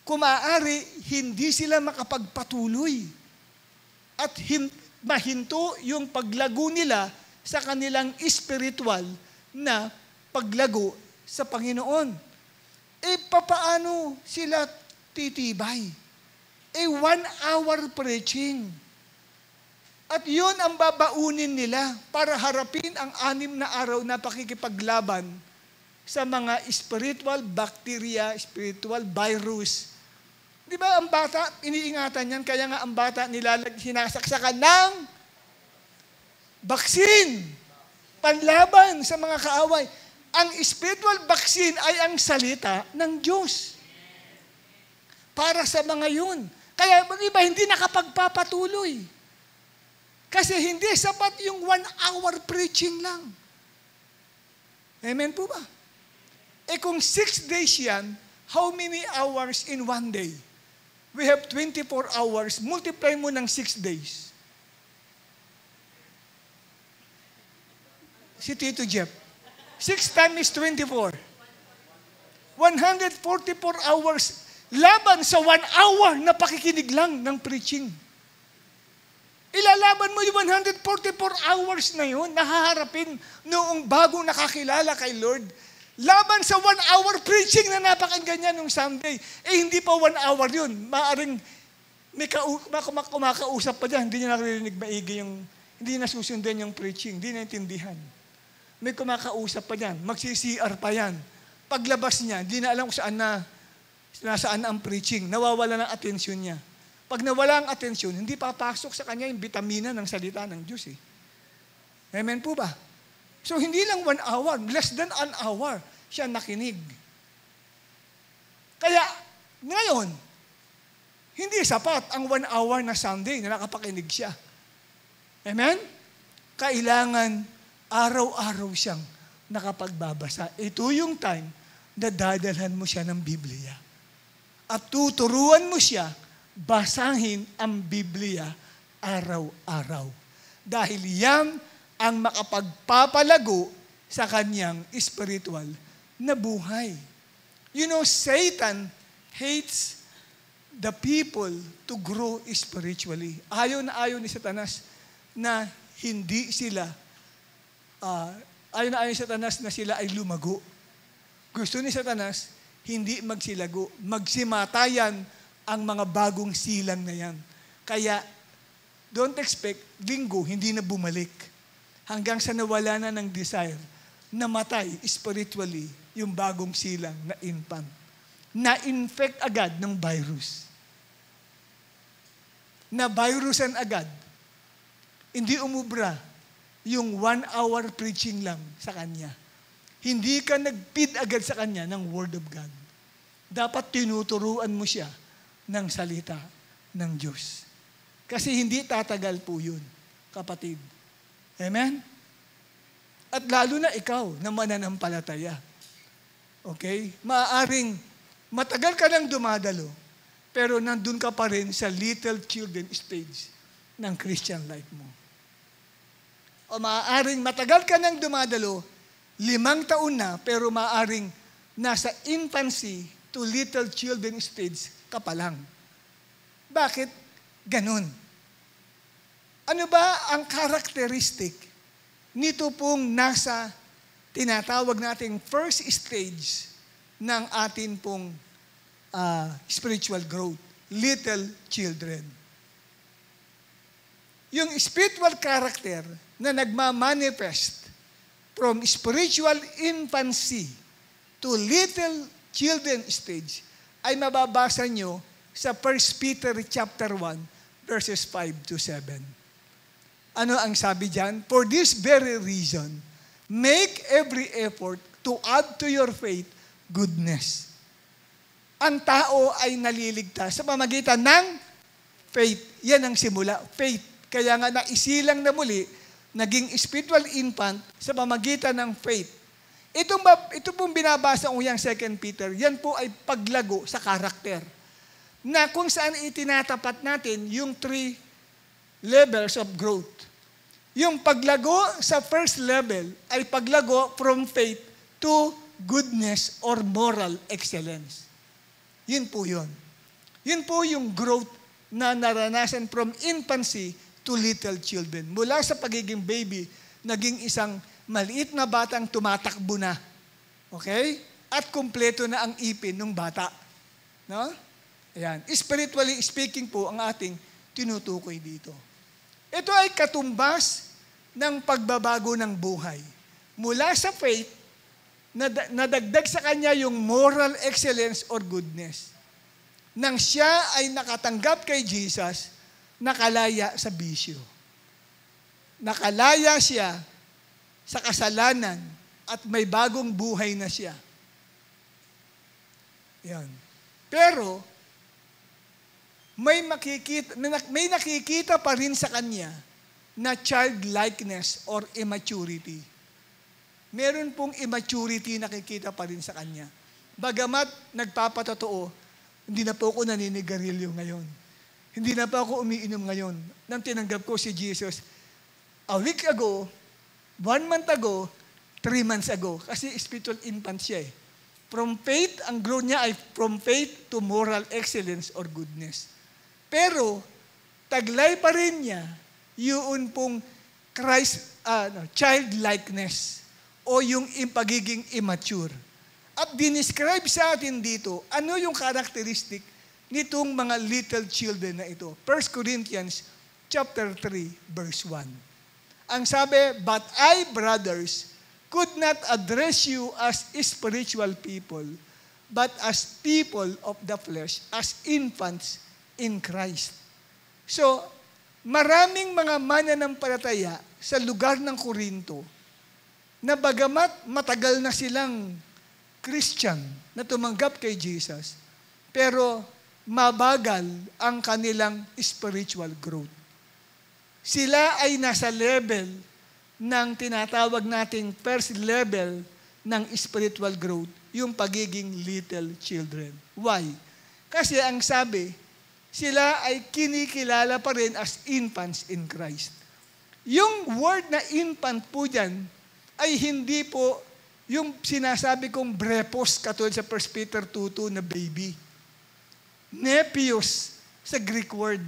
Kung maaari, hindi sila makapagpatuloy. At mahinto yung paglago nila sa kanilang spiritual na paglago sa Panginoon. Papaano sila titibay? 1 hour preaching. At yun ang babaunin nila para harapin ang 6 na araw na pakikipaglaban sa mga spiritual bacteria, spiritual virus. Di ba ang bata, iniingatan yan, kaya nga ang bata sinasaksakan ng vaccine, panlaban sa mga kaaway. Ang spiritual vaccine ay ang salita ng Diyos. Para sa mga yun. Kaya mga iba hindi nakapagpapatuloy. Kasi hindi sapat yung 1 hour preaching lang. Amen po ba? Kung 6 days yan, how many hours in 1 day? We have 24 hours. Multiply mo ng 6 days. Si Tito Jeff. 6 times 24. 144 hours laban sa 1 hour na pakikinig lang ng preaching. Ilalaban mo yung 144 hours na yun, nahaharapin noong bagong nakakilala kay Lord. Laban sa 1 hour preaching na napakinggan niya nung Sunday. Hindi pa 1 hour yun. Maaring may kumakausap pa dyan, hindi niya nakarinig maigi hindi nasusundan yung preaching, hindi naintindihan. May kumakausap pa dyan, magsi-CR pa yan. Paglabas niya, hindi na alam kung nasaan ang preaching, nawawala ng atensyon niya. Pag nawala ang atensyon, hindi papasok sa kanya yung vitamina ng salita ng Diyos. Amen po ba? So hindi lang 1 hour, less than an hour, siya nakinig. Kaya, ngayon, hindi sapat ang 1 hour na Sunday na nakapakinig siya. Amen? Kailangan araw-araw siyang nakapagbabasa. Ito yung time na dadalhan mo siya ng Biblia. At tuturuan mo siya basahin ang Biblia araw-araw. Dahil yan ang makapagpapalago sa kanyang spiritual na buhay. You know, Satan hates the people to grow spiritually. Ayaw ni Satanas na hindi sila ayaw ni Satanas na sila ay lumago. Gusto ni Satanas, hindi magsilago. Magsimatayan ang mga bagong silang na yan. Kaya, don't expect, linggo, hindi na bumalik. Hanggang sa nawala na ng desire, namatay spiritually yung bagong silang na infant. Na-infect agad ng virus. Na-virusan agad. Hindi umubra yung 1 hour preaching lang sa kanya. Hindi ka nag-feed agad sa kanya ng Word of God. Dapat tinuturuan mo siya ng salita ng Diyos. Kasi hindi tatagal po yun, kapatid. Amen? At lalo na ikaw na mananampalataya. Okay? Maaaring matagal ka nang dumadalo, pero nandun ka pa rin sa little children stage ng Christian life mo. O maaaring matagal ka nang dumadalo, 5 taon na, pero maaaring nasa infancy to little children stage ka pa lang. Bakit ganun? Ano ba ang characteristic nito pong nasa tinatawag nating first stage ng atin pong spiritual growth? Little children. Yung spiritual character na nagmamanifest from spiritual infancy to little children stage ay mababasa nyo sa 1 Peter chapter 1 verses 5 to 7. Ano ang sabi diyan? For this very reason, make every effort to add to your faith goodness. Ang tao ay naliligtas sa pamamagitan ng faith. Yan ang simula, faith. Kaya nga naisilang na muli, naging spiritual infant sa pamamagitan ng faith. Ito pong binabasa ko yung 2 Peter, yan po ay paglago sa karakter. na kung saan itinatapat natin yung 3 levels of growth. Yung paglago sa first level ay paglago from faith to goodness or moral excellence. Yun po yun. Yun po yung growth na naranasan from infancy to little children. Mula sa pagiging baby, naging isang maliit na batang tumatakbo na. Okay? At kumpleto na ang ipin ng bata. No? Ayan. Spiritually speaking po ang ating tinutukoy dito. Ito ay katumbas ng pagbabago ng buhay. Mula sa faith, nadagdag sa kanya yung moral excellence or goodness. Nang siya ay nakatanggap kay Jesus, nakalaya sa bisyo. Nakalaya siya sa kasalanan at may bagong buhay na siya. Yan. Pero, may nakikita pa rin sa kanya na childlikeness or immaturity. Meron pong immaturity nakikita pa rin sa kanya. Bagamat nagpapatotoo, hindi na po ako naninigarilyo ngayon. Hindi na po ako umiinom ngayon. Nang tinanggap ko si Jesus, a week ago, 1 month ago, 3 months ago. Kasi spiritual infant siya eh. From faith, ang growth niya ay from faith to moral excellence or goodness. Pero, taglay pa rin niya yun pong childlikeness o yung pagiging immature. At dinescribe sa atin dito, ano yung characteristic nitong mga little children na ito. 1 Corinthians chapter 3, verse 1. Ang sabi, "But I, brothers, could not address you as spiritual people, but as people of the flesh, as infants in Christ." So, maraming mga mananampalataya sa lugar ng Korinto na bagamat matagal na silang Christian na tumanggap kay Jesus, pero mabagal ang kanilang spiritual growth. Sila ay nasa level ng tinatawag nating first level ng spiritual growth, yung pagiging little children. Why? Kasi ang sabi, sila ay kinikilala pa rin as infants in Christ. Yung word na infant po dyan ay hindi po yung sinasabi kong brepos katulad sa 1 Peter 2:2 na baby. Nepios sa Greek word.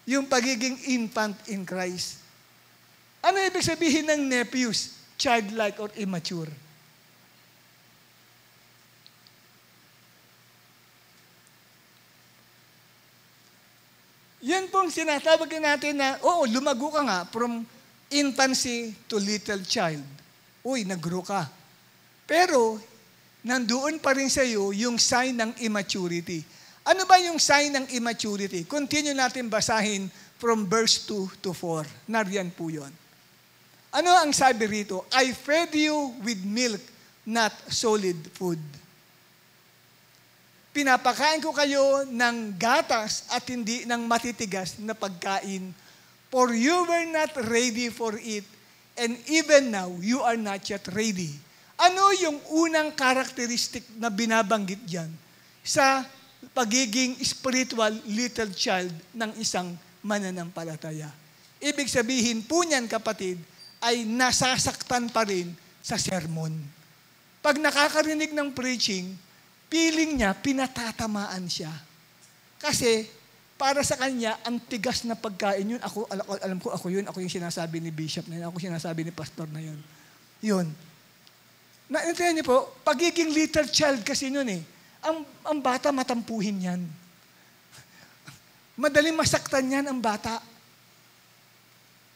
Yung pagiging infant in Christ. Ano ibig sabihin ng nepios? Childlike or immature. Yan pong sinatawag natin na, lumago ka nga from infancy to little child. Uy, nag-grow ka. Pero, nandoon pa rin sa iyo yung sign ng immaturity. Ano ba yung sign ng immaturity? Continue natin basahin from verse 2 to 4. Nariyan po yun. Ano ang sabi rito? "I fed you with milk, not solid food." Pinapakain ko kayo ng gatas at hindi ng matitigas na pagkain. "For you were not ready for it, and even now, you are not yet ready." Ano yung unang karakteristik na binabanggit dyan sa pagiging spiritual little child ng isang mananampalataya? Ibig sabihin po niyan, kapatid, ay nasasaktan pa rin sa sermon. Pag nakakarinig ng preaching, feeling niya, pinatatamaan siya. Kasi, para sa kanya, ang tigas na pagkain yun. Alam ko, ako yung sinasabi ni Bishop na yun. Ako sinasabi ni Pastor na yun. Yun. Naintindihan niyo po, pagiging little child kasi nun eh. Ang bata, matampuhin yan. Madaling masaktan yan ang bata.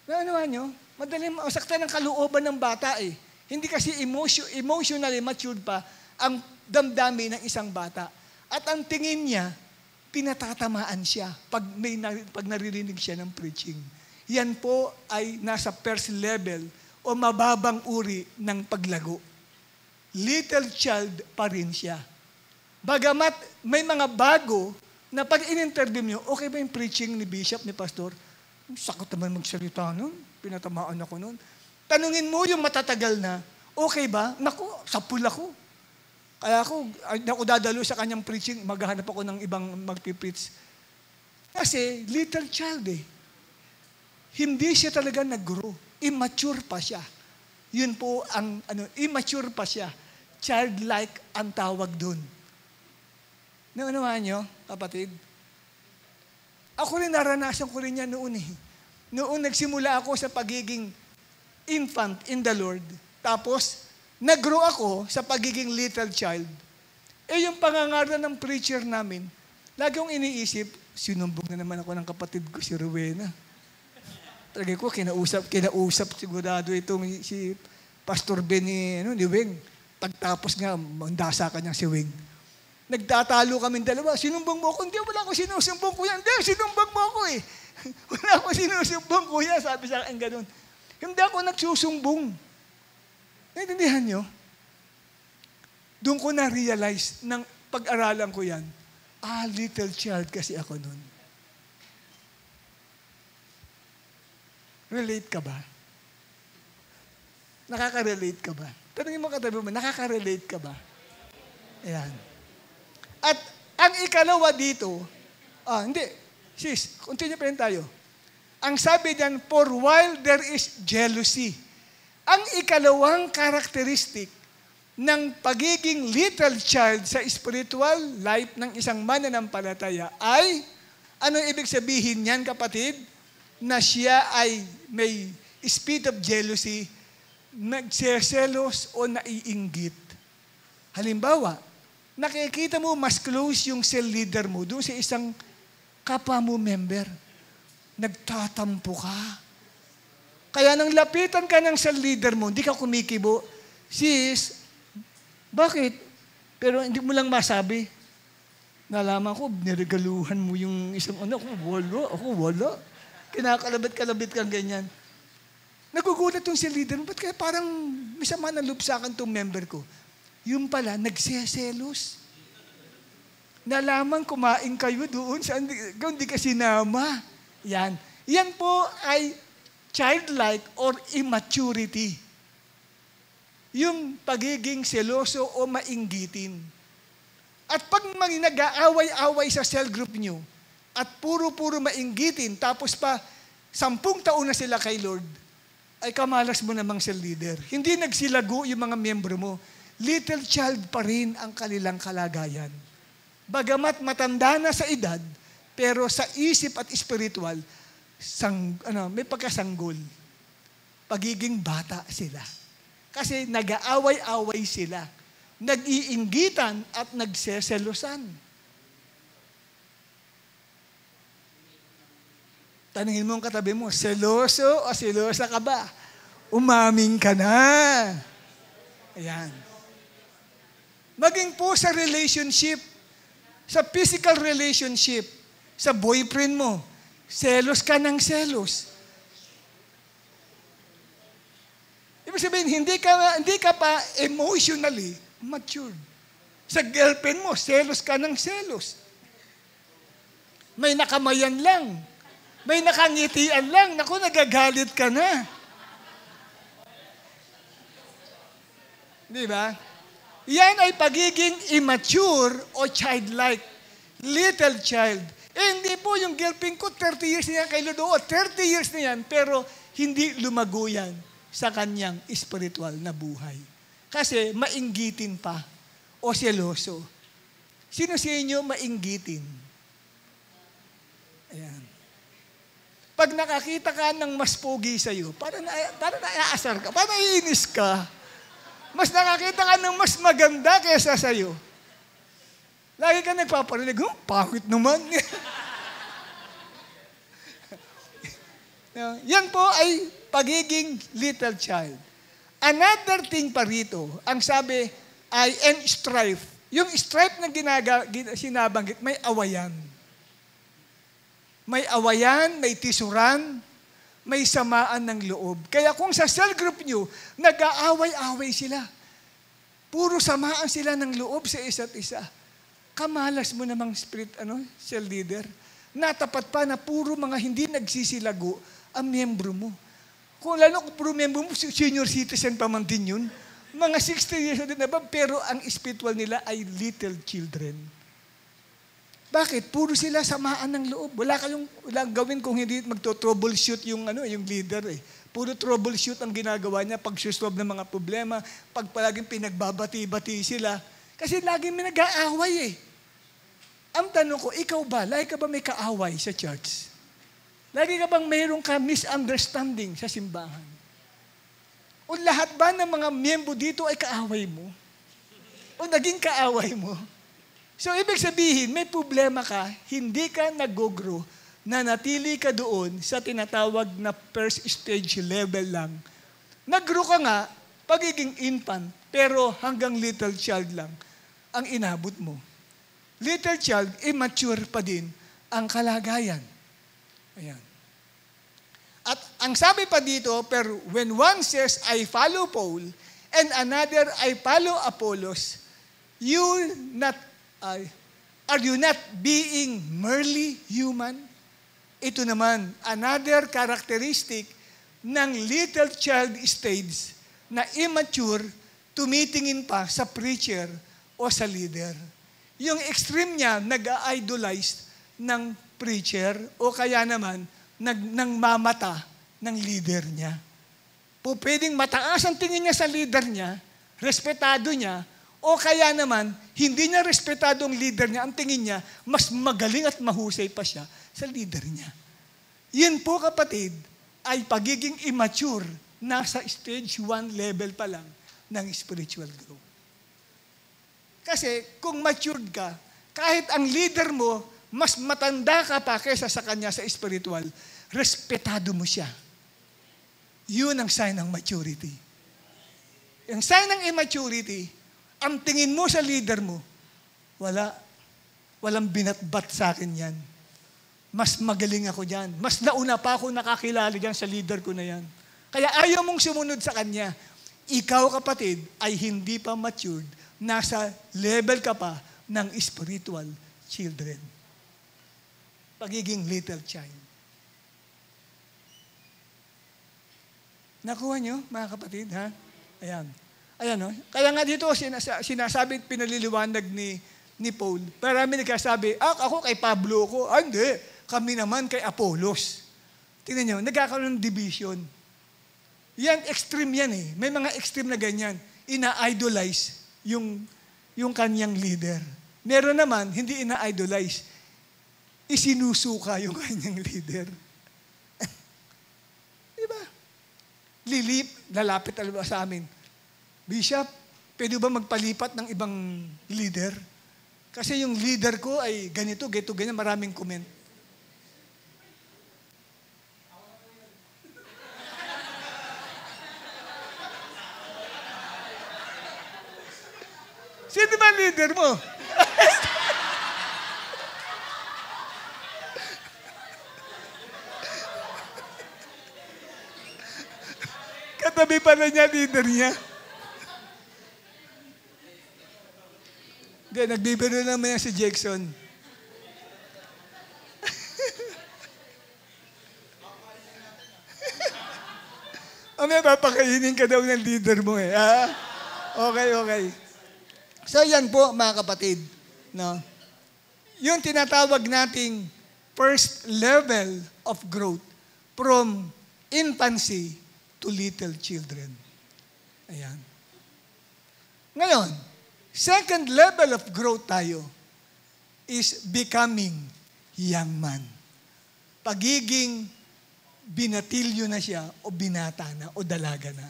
Naanohan nyo? Madaling masaktan ang kalooban ng bata eh. Hindi kasi emotionally matured pa ang damdamin ng isang bata. At ang tingin niya, pinatatamaan siya pag naririnig siya ng preaching. Yan po ay nasa first level o mababang uri ng paglago. Little child pa rin siya. Bagamat may mga bago na pag in-interview nyo, okay ba yung preaching ni Bishop, ni Pastor? Sakot naman magsalita nun. Pinatamaan ako nun. Tanungin mo yung matatagal na, okay ba? Naku, sapul ako. Kaya ako dadalo sa kanyang preaching, maghahanap ako ng ibang magpipreach. Kasi little child eh. Hindi siya talaga nag-grow. Immature pa siya. Yun po ang, immature pa siya. Childlike ang tawag dun. Naunawaan nyo, kapatid? Ako rin naranasan ko rin yan noon eh. Noon nagsimula ako sa pagiging infant in the Lord, tapos nag-grow ako sa pagiging little child. Eh yung pangangaral ng preacher namin, lagi kong iniisip, sinumbong na naman ako ng kapatid ko, si Rowena. Talaga ko, kinausap sigurado itong si Pastor Ben ni Weng. Pagtapos nga, mandasa ka niya si Weng. Nagtatalo kami dalawa, sinumbong mo ako, hindi, wala ko sinusumbong kuya, hindi, sinumbong mo ako eh. Wala ko sinusumbong kuya, sabi sa akin ganun. Hindi ako nagsusumbong. Naintindihan nyo? Doon ko na-realize, nang pag-aralan ko yan, little child kasi ako nun. Relate ka ba? Nakaka-relate ka ba? Tanungin mo katabi mo, nakaka-relate ka ba? Ayan. At ang ikalawa dito, hindi, sis, continue pa rin tayo. Ang sabi diyan, for while there is jealousy. Ang ikalawang karakteristik ng pagiging little child sa spiritual life ng isang mananampalataya ay, ano ibig sabihin niyan, kapatid? Na siya ay may spirit of jealousy, nagseselos o naiinggit. Halimbawa, nakikita mo mas close yung cell leader mo doon sa isang kapwa mo member. Nagtatampo ka. Kaya nang lapitan ka ng cell leader mo, hindi ka kumikibo. Sis, bakit? Pero hindi mo lang masabi. Nalaman ko, niregaluhan mo yung isang anak ko. Wala. Kinakalabit-kalabit kang ganyan. Nagugulat yung cell leader mo, ba't kaya parang may sama ng loob sa akin itong member ko? Yung pala, nagseselos. Nalaman kumain kayo doon, hindi ka sinama. Yan. Yan po ay childlike or immaturity. Yung pagiging seloso o mainggitin. At pag nag-aaway-away sa cell group nyo, at puro-puro mainggitin, tapos pa 10 taon na sila kay Lord, ay kamalas mo namang cell leader. Hindi nagsilago yung mga miyembro mo. Little child pa rin ang kanilang kalagayan. Bagamat matanda na sa edad, pero sa isip at spiritual, may pagkasanggol. Pagiging bata sila. Kasi nag-aaway-away sila. Nag-iinggitan at nagseselosan. Tanungin mo ang katabi mo, seloso o selosa ka ba? Umaming ka na. Ayan. Maging po sa relationship, sa physical relationship, sa boyfriend mo, selos ka ng selos. Ibig sabihin, hindi ka pa emotionally matured. Sa girlfriend mo, selos ka ng selos. May nakamayan lang. May nakangitian lang. Naku, nagagalit ka na. Di ba? Yan ay pagiging immature o childlike. Little child. Hindi po yung girlfriend ko, 30 years na yan kay Lord. 30 years na yan, pero hindi lumago yan sa kanyang spiritual na buhay. Kasi mainggitin pa o seloso. Sino sa inyo mainggitin? Ayan. Pag nakakita ka ng mas pogi sa'yo, parang naaasar ka, parang naiinis ka. Mas nakakita ka ng mas maganda kaysa sa'yo. Lagi ka nagpaparinig, pangit naman. Yan po ay pagiging little child. Another thing pa rito, ang sabi ay strife. Yung strife na sinabanggit, may awayan. May awayan, may tisuran, may samaan ng loob. Kaya kung sa cell group nyo, nag-aaway-away sila. Puro samaan sila ng loob sa isa't isa. Kamalas mo namang cell leader. Natapat pa na puro mga hindi nagsisilago ang miyembro mo. Kung lalo kung puro miyembro mo, senior citizen pa man din yun, Mga 60 years old na ba, pero ang spiritual nila ay little children. Bakit? Puro sila samaan ng loob. Walang gawin kung hindi magto-troubleshoot yung leader eh. Puro troubleshoot ang ginagawa niya pag susolve ng mga problema, pag palaging pinagbabati-bati sila. Kasi laging may nag-aaway eh. Ang tanong ko, ikaw ba? Lagi ka ba may kaaway sa church? Lagi ka bang mayroong ka misunderstanding sa simbahan? O lahat ba ng mga miyembro dito ay kaaway mo? O naging kaaway mo? So, ibig sabihin, may problema ka, hindi ka nag-grow, na natili ka doon sa tinatawag na first stage level lang. Nag-grow ka nga, pagiging infant, pero hanggang little child lang ang inabot mo. Little child, immature pa din ang kalagayan. Ayan. At ang sabi pa dito, pero when one says, I follow Paul, and another, I follow Apollos, are you not being merely human? Ito naman, another characteristic ng little child stage na immature, tumitingin pa sa preacher o sa leader. Yung extreme niya, nag-idolize ng preacher o kaya naman, nang mamata ng leader niya. Po pwedeng mataas ang tingin niya sa leader niya, respetado niya, o kaya naman, hindi niya respetado ang leader niya, ang tingin niya, mas magaling at mahusay pa siya sa leader niya. Yan po kapatid, ay pagiging immature, nasa stage 1 level pa lang ng spiritual growth. Kasi kung matured ka, kahit ang leader mo, mas matanda ka pa kaysa sa kanya sa spiritual, respetado mo siya. Yun ang sign ng maturity. Yung sign ng immaturity, ang tingin mo sa leader mo, walang binatbat sa akin yan. Mas magaling ako dyan. Mas nauna pa ako nakakilala dyan sa leader ko na yan. Kaya ayaw mong sumunod sa kanya. Ikaw kapatid ay hindi pa matured. Nasa level ka pa ng spiritual children. Pagiging little child. Nakuha nyo, mga kapatid, ha? Ayan. Ayan, no? Kaya nga dito, sinasabi, pinaliliwanag ni Paul. Marami nagkasabi, ako kay Pablo ko. Hindi. Kami naman kay Apollos. Tingnan nyo, nagkakaroon ng division. Yan, extreme yan eh. May mga extreme na ganyan. Ina-idolize yung kanyang leader. Meron naman, hindi ina-idolize. Isinusuka yung kanyang leader. Diba? Lalapit sa amin. Bishop, pwede ba magpalipat ng ibang leader? Kasi yung leader ko ay ganito, ganyan, maraming comment. Sino ba leader mo? Katabi pala niya, leader niya. Hindi, nagbibiro naman yan si Jackson. May papakainin ka daw ng leader mo eh. Ah? Okay. So yan po mga kapatid. No? Yung tinatawag nating first level of growth from infancy to little children. Ayan. Ngayon, second level of growth tayo is becoming young man. Pagiging binatilyo na siya o binata na o dalaga na.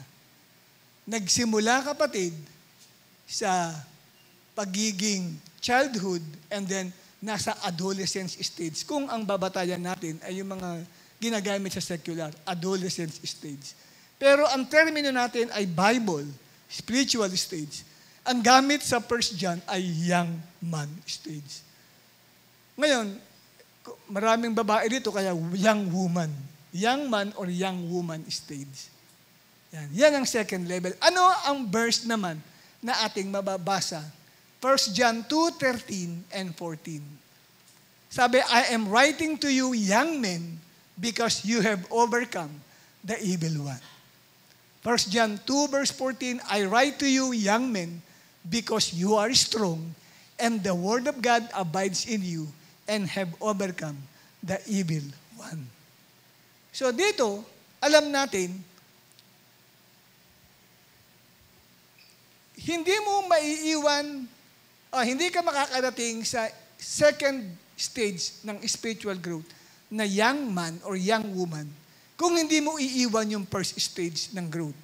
Nagsimula kapatid sa pagiging childhood and then nasa adolescence stage. Kung ang babatayan natin ay yung mga ginagamit sa secular, adolescence stage. Pero ang termino natin ay Bible, spiritual stage. Ang gamit sa 1 John ay young man stage. Ngayon, maraming babae dito kaya young woman. Young man or young woman stage. Yan ang second level. Ano ang verse naman na ating mababasa? 1 John 2:13 and 14. Sabi, I am writing to you young men because you have overcome the evil one. 1 John 2 verse 14, I write to you, young men, because you are strong, and the word of God abides in you, and have overcome the evil one. So dito, alam natin, hindi mo maiiwan, hindi ka makakarating sa second stage ng spiritual growth na young man or young woman kung hindi mo iiwan yung first stage ng growth,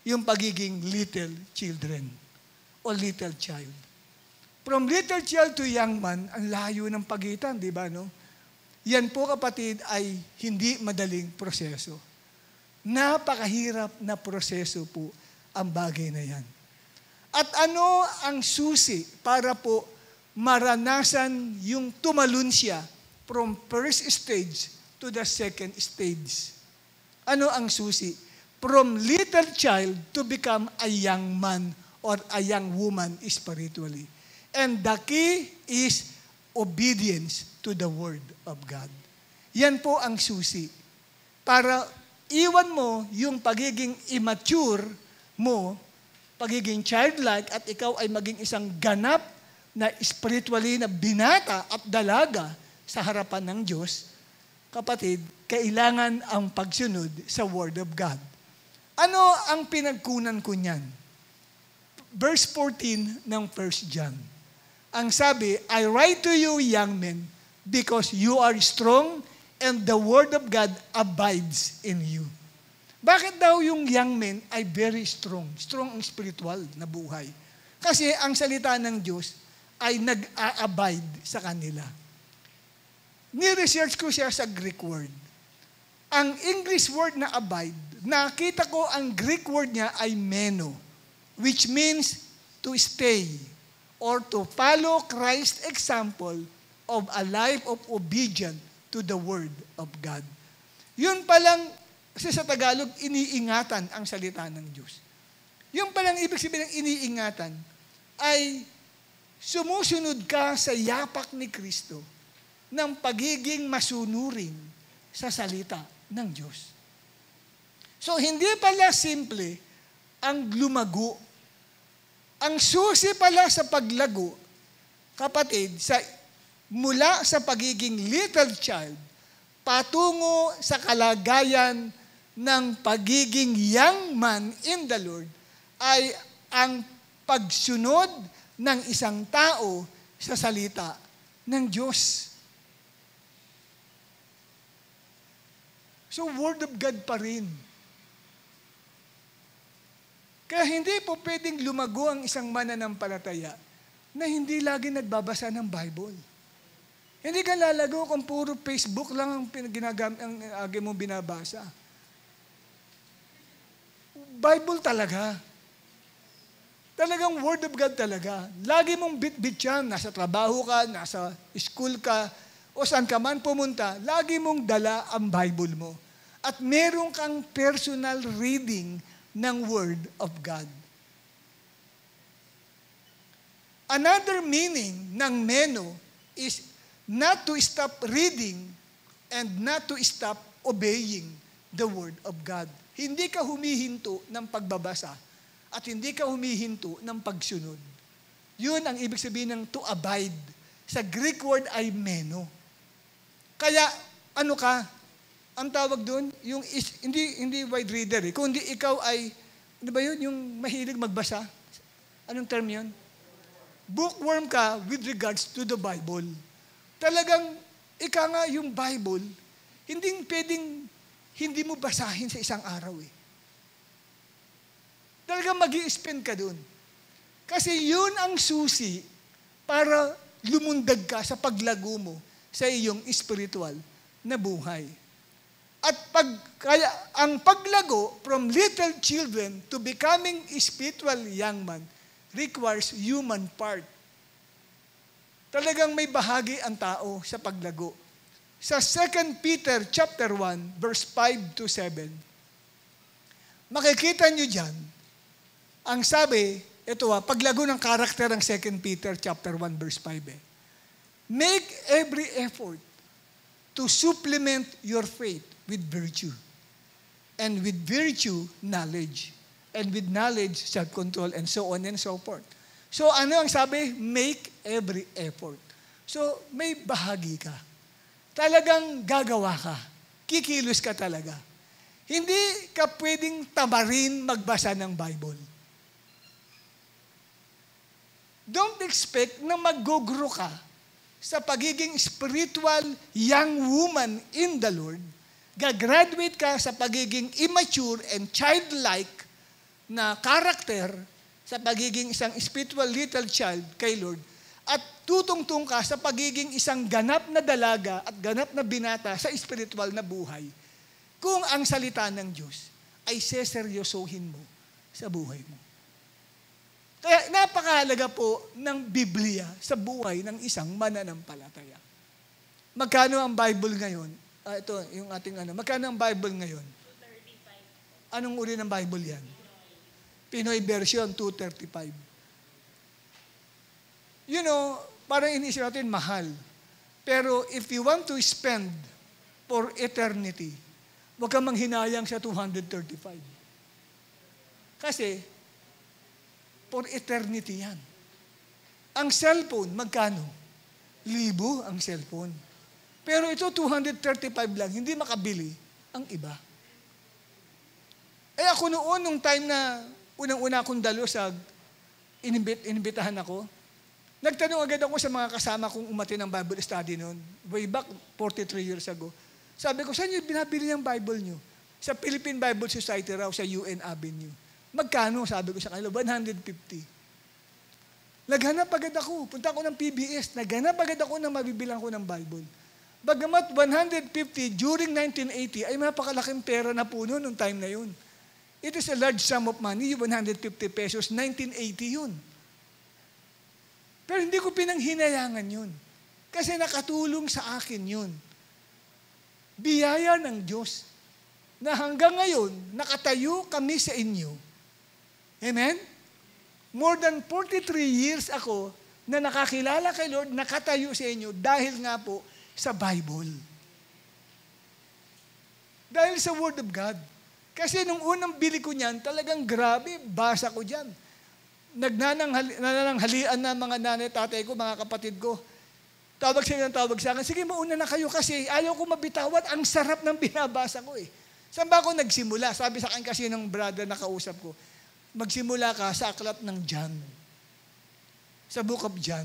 yung pagiging little children o little child. From little child to young man, ang layo ng pagitan, di ba, no? Yan po, kapatid, ay hindi madaling proseso. Napakahirap na proseso po ang bagay na yan. At ano ang susi para po maranasan yung tumalun siya from first stage to the second stage? Ano ang susi? From little child to become a young man or a young woman spiritually. And the key is obedience to the Word of God. Yan po ang susi. Para iwan mo yung pagiging immature mo, pagiging childlike, at ikaw ay maging isang ganap na spiritually na binata at dalaga sa harapan ng Diyos, kapatid, kailangan ang pagsunod sa Word of God. Ano ang pinagkunan ko niyan? Verse 14 ng 1 John. Ang sabi, I write to you, young men, because you are strong and the Word of God abides in you. Bakit daw yung young men ay very strong? Strong ang spiritual na buhay. Kasi ang salita ng Diyos ay nag-a-abide sa kanila. Ni-research ko siya sa Greek word. Ang English word na abide, nakita ko ang Greek word niya ay meno, which means to stay or to follow Christ's example of a life of obedience to the Word of God. Yun palang, kasi sa Tagalog, iniingatan ang salita ng Diyos. Yung palang ibig sabihin ng iniingatan ay sumusunod ka sa yapak ni Kristo ng pagiging masunurin sa salita ng Diyos. So, hindi pala simple ang lumago. Ang susi pala sa paglago, kapatid, mula sa pagiging little child, patungo sa kalagayan ng pagiging young man in the Lord, ay ang pagsunod ng isang tao sa salita ng Diyos. So, Word of God pa rin. Kaya hindi po pwedeng lumago ang isang mananampalataya na hindi lagi nagbabasa ng Bible. Hindi ka lalago kung puro Facebook lang ang agi mong binabasa. Bible talaga. Talagang Word of God talaga. Lagi mong bit-bit yan. Nasa trabaho ka, nasa school ka, o saan ka man pumunta, lagi mong dala ang Bible mo. At meron kang personal reading ng Word of God. Another meaning ng meno is not to stop reading and not to stop obeying the Word of God. Hindi ka humihinto ng pagbabasa at hindi ka humihinto ng pagsunod. Yun ang ibig sabihin ng to abide. Sa Greek word ay meno. Kaya, ano ka? Ang tawag doon, yung hindi wide reader eh. Kundi ikaw ay, ano ba yun? Yung mahilig magbasa. Anong term yun? Bookworm ka with regards to the Bible. Talagang, ika nga yung Bible, hindi pwedeng hindi mo basahin sa isang araw eh. Talagang mag-i-spend ka doon. Kasi yun ang susi para lumundag ka sa paglago mo sa iyong spiritual na buhay. At kaya ang paglago from little children to becoming spiritual young man requires human part. Talagang may bahagi ang tao sa paglago. Sa 2 Peter chapter 1 verse 5 to 7, makikita nyo dyan, ang sabi, ito paglago ng karakter ng 2 Peter chapter 1 verse 5 make every effort to supplement your faith with virtue, and with virtue, knowledge, And with knowledge, self-control, and so on and so forth. So ano ang sabi? Make every effort. So may bahagi ka. Talagang gagawa ka. Kikilos ka talaga. Hindi ka pwedeng tamarin magbasa ng Bible. Don't expect na mag-grow ka sa pagiging spiritual young woman in the Lord. Gagraduate ka sa pagiging immature and childlike na character sa pagiging isang spiritual little child kay Lord. At tutungtong ka sa pagiging isang ganap na dalaga at ganap na binata sa spiritual na buhay. Kung ang salita ng Diyos ay seseryosohin mo sa buhay mo. Kaya napakahalaga po ng Biblia sa buhay ng isang mananampalataya. Magkano ang Bible ngayon? Ito, yung ating magkano ang Bible ngayon? 235. Anong uri ng Bible yan? Pinoy version, 235. You know, parang inisip natin mahal. Pero if you want to spend for eternity, huwag kang manghinayang sa 235. Kasi, for eternity yan. Ang cellphone, magkano? 1,000 ang cellphone. Pero ito, 235 lang, hindi makabili ang iba. Eh ako noon, nung time na unang-una akong dalo sa inimbitahan ako, nagtanong agad ako sa mga kasama kong umati ng Bible study noon, way back 43 years ago. Sabi ko, saan nyo binabili ng Bible nyo? Sa Philippine Bible Society raw, sa UN Avenue. Magkano? Sabi ko sa kanila, 150. Naghanap agad ako. Punta ako ng PBS. Naghanap agad ako na mabibilang ko ng Bible. Bagamat 150 during 1980 ay napakalaking pera na po noon time na yun. It is a large sum of money, 150 pesos, 1980 yun. Pero hindi ko pinanghinayangan yun. Kasi nakatulong sa akin yun. Biyaya ng Diyos na hanggang ngayon, nakatayo kami sa inyo. Amen? More than 43 years ako na nakakilala kay Lord, nakatayo sa inyo dahil nga po sa Bible. Dahil sa Word of God. Kasi nung unang bili ko niyan, talagang grabe, basa ko dyan. Nagnananghalian na mga nanay, tatay ko, mga kapatid ko. Tawag sa akin, sige mauna na kayo kasi ayaw ko mabitawan, ang sarap ng binabasa ko eh. Saan ba ako nagsimula? Sabi sa akin kasi ng brother na kausap ko, magsimula ka sa aklat ng John. Sa book of John.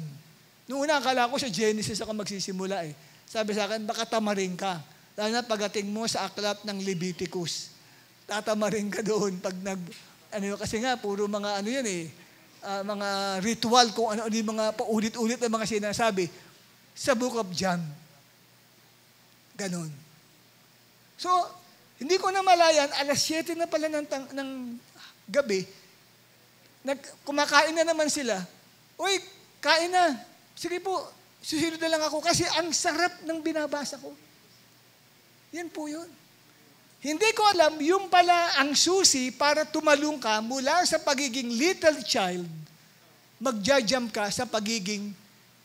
Noong una, akala ko sa Genesis ako magsisimula eh. Sabi sa akin, baka tamarin ka. Lalo na pagating mo sa aklat ng Leviticus. Tatamarin ka doon pag kasi nga, puro mga yan eh, mga ritual, kung ano yung mga paulit-ulit na mga sinasabi sa book of John. Ganon. So, hindi ko na malayan, alas 7 na pala ng gabi, kumakain na naman sila. Uy, kain na. Sige po, susunod na lang ako kasi ang sarap ng binabasa ko. Yan po yun. Hindi ko alam, yung pala ang susi para tumalong ka mula sa pagiging little child, magja-jump ka sa pagiging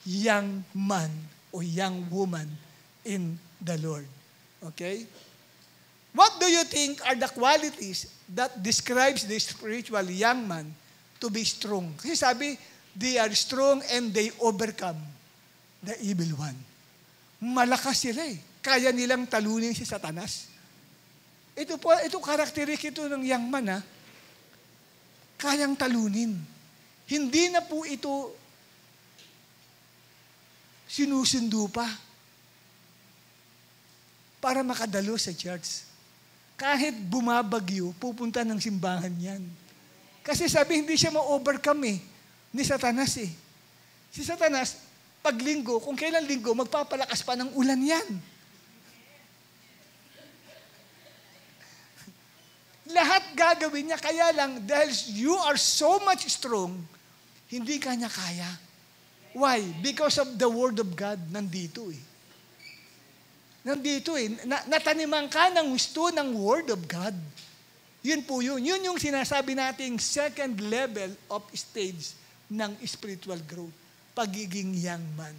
young man o young woman in the Lord. Okay? What do you think are the qualities that describes the spiritual young man to be strong? Kasi sabi, they are strong and they overcome the evil one. Malakas sila eh. Kaya nilang talunin si Satanas. Ito karakteristik ito ng young man ha. Kayang talunin. Hindi na po ito sinusundo pa para makadalo sa church. Kahit bumabagyo, pupunta ng simbahan yan. Kasi sabi, hindi siya ma-overcome ni Satanas eh. Si Satanas, pag linggo, kung kailan linggo, magpapalakas pa ng ulan yan. Lahat gagawin niya, kaya lang, dahil you are so much strong, hindi ka niya kaya. Why? Because of the Word of God nandito eh. Nandito eh. Nataniman ka ng gusto ng Word of God. Yun po yun. Yun yung sinasabi nating second level of stage ng spiritual growth. Pagiging young man.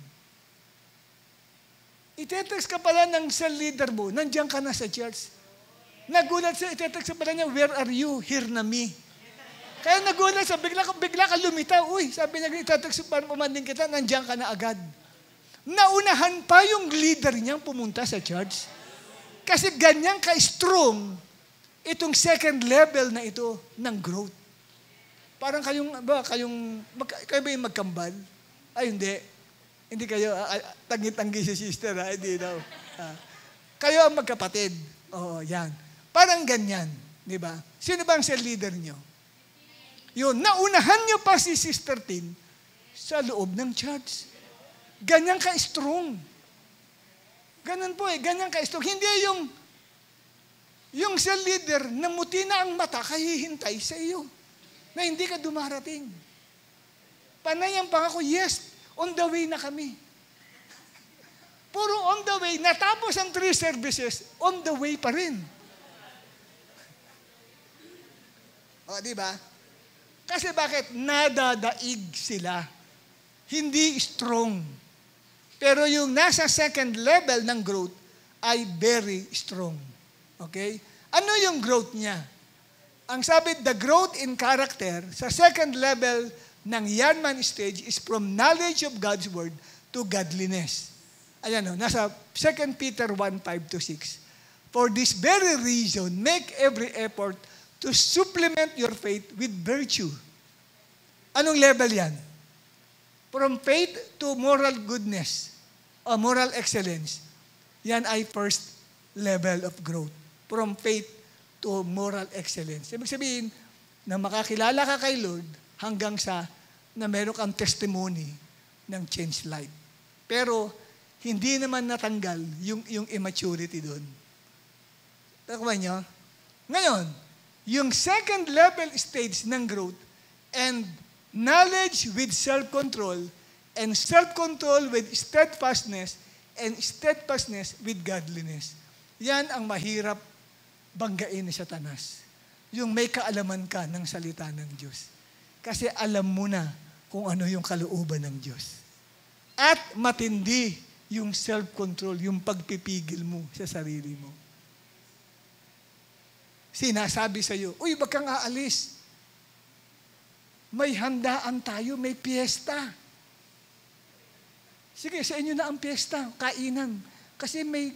Itetext ka pala ng cell leader mo, nandiyan ka na sa church. Nagulat siya, itetext ka pala niya, where are you? Here na me. Kaya nagulat siya, bigla ka lumitaw. Uy, sabi niya, itatagsupan pumanding kita, nandiyan ka na agad. Naunahan pa yung leader niyang pumunta sa church. Kasi ganyan ka-strong itong second level na ito ng growth. Parang kayo ba yung magkambal? Ay, hindi. Hindi kayo, tangi-tangi si sister, ha? Hindi daw. Kayo ang magkapatid. Oo, yan. Parang ganyan. Di ba? Sino ba ang cell leader niyo? Yun, naunahan niyo pa si Sister Tin sa loob ng church. Ganyan ka-strong. Ganun po ganyan ka-strong. Hindi yung cell leader, namuti na ang mata, kahihintay sa iyo na hindi ka dumarating. Panay ang pangako, yes, on the way na kami. Puro on the way, natapos ang 3 services, on the way pa rin. O, di ba? Kasi bakit? Nadadaig sila. Hindi strong. Pero yung nasa second level ng growth ay very strong. Okay? Ano yung growth niya? Ang sabi, the growth in character sa second level ng young man stage is from knowledge of God's word to godliness. Ayan o, nasa 2 Peter 1:5-6. For this very reason, make every effort to supplement your faith with virtue. Anong level yan? From faith to moral goodness o moral excellence. Yan ay first level of growth. From faith to moral excellence. Ibig sabihin, na makakilala ka kay Lord hanggang sa na meron kang testimony ng changed life. Pero, hindi naman natanggal yung immaturity doon. Takuha nyo? Ngayon, yung second level stage ng growth and knowledge with self-control and self-control with steadfastness and steadfastness with godliness. Yan ang mahirap banggain ni Satanas. Yung may kaalaman ka ng salita ng Diyos. Kasi alam mo na kung ano yung kalooban ng Diyos. At matindi yung self-control, yung pagpipigil mo sa sarili mo. Sinasabi sa iyo, uy, wag kang aalis. May handaan tayo, may piyesta. Sige, sa inyo na ang piyesta, kainan. Kasi may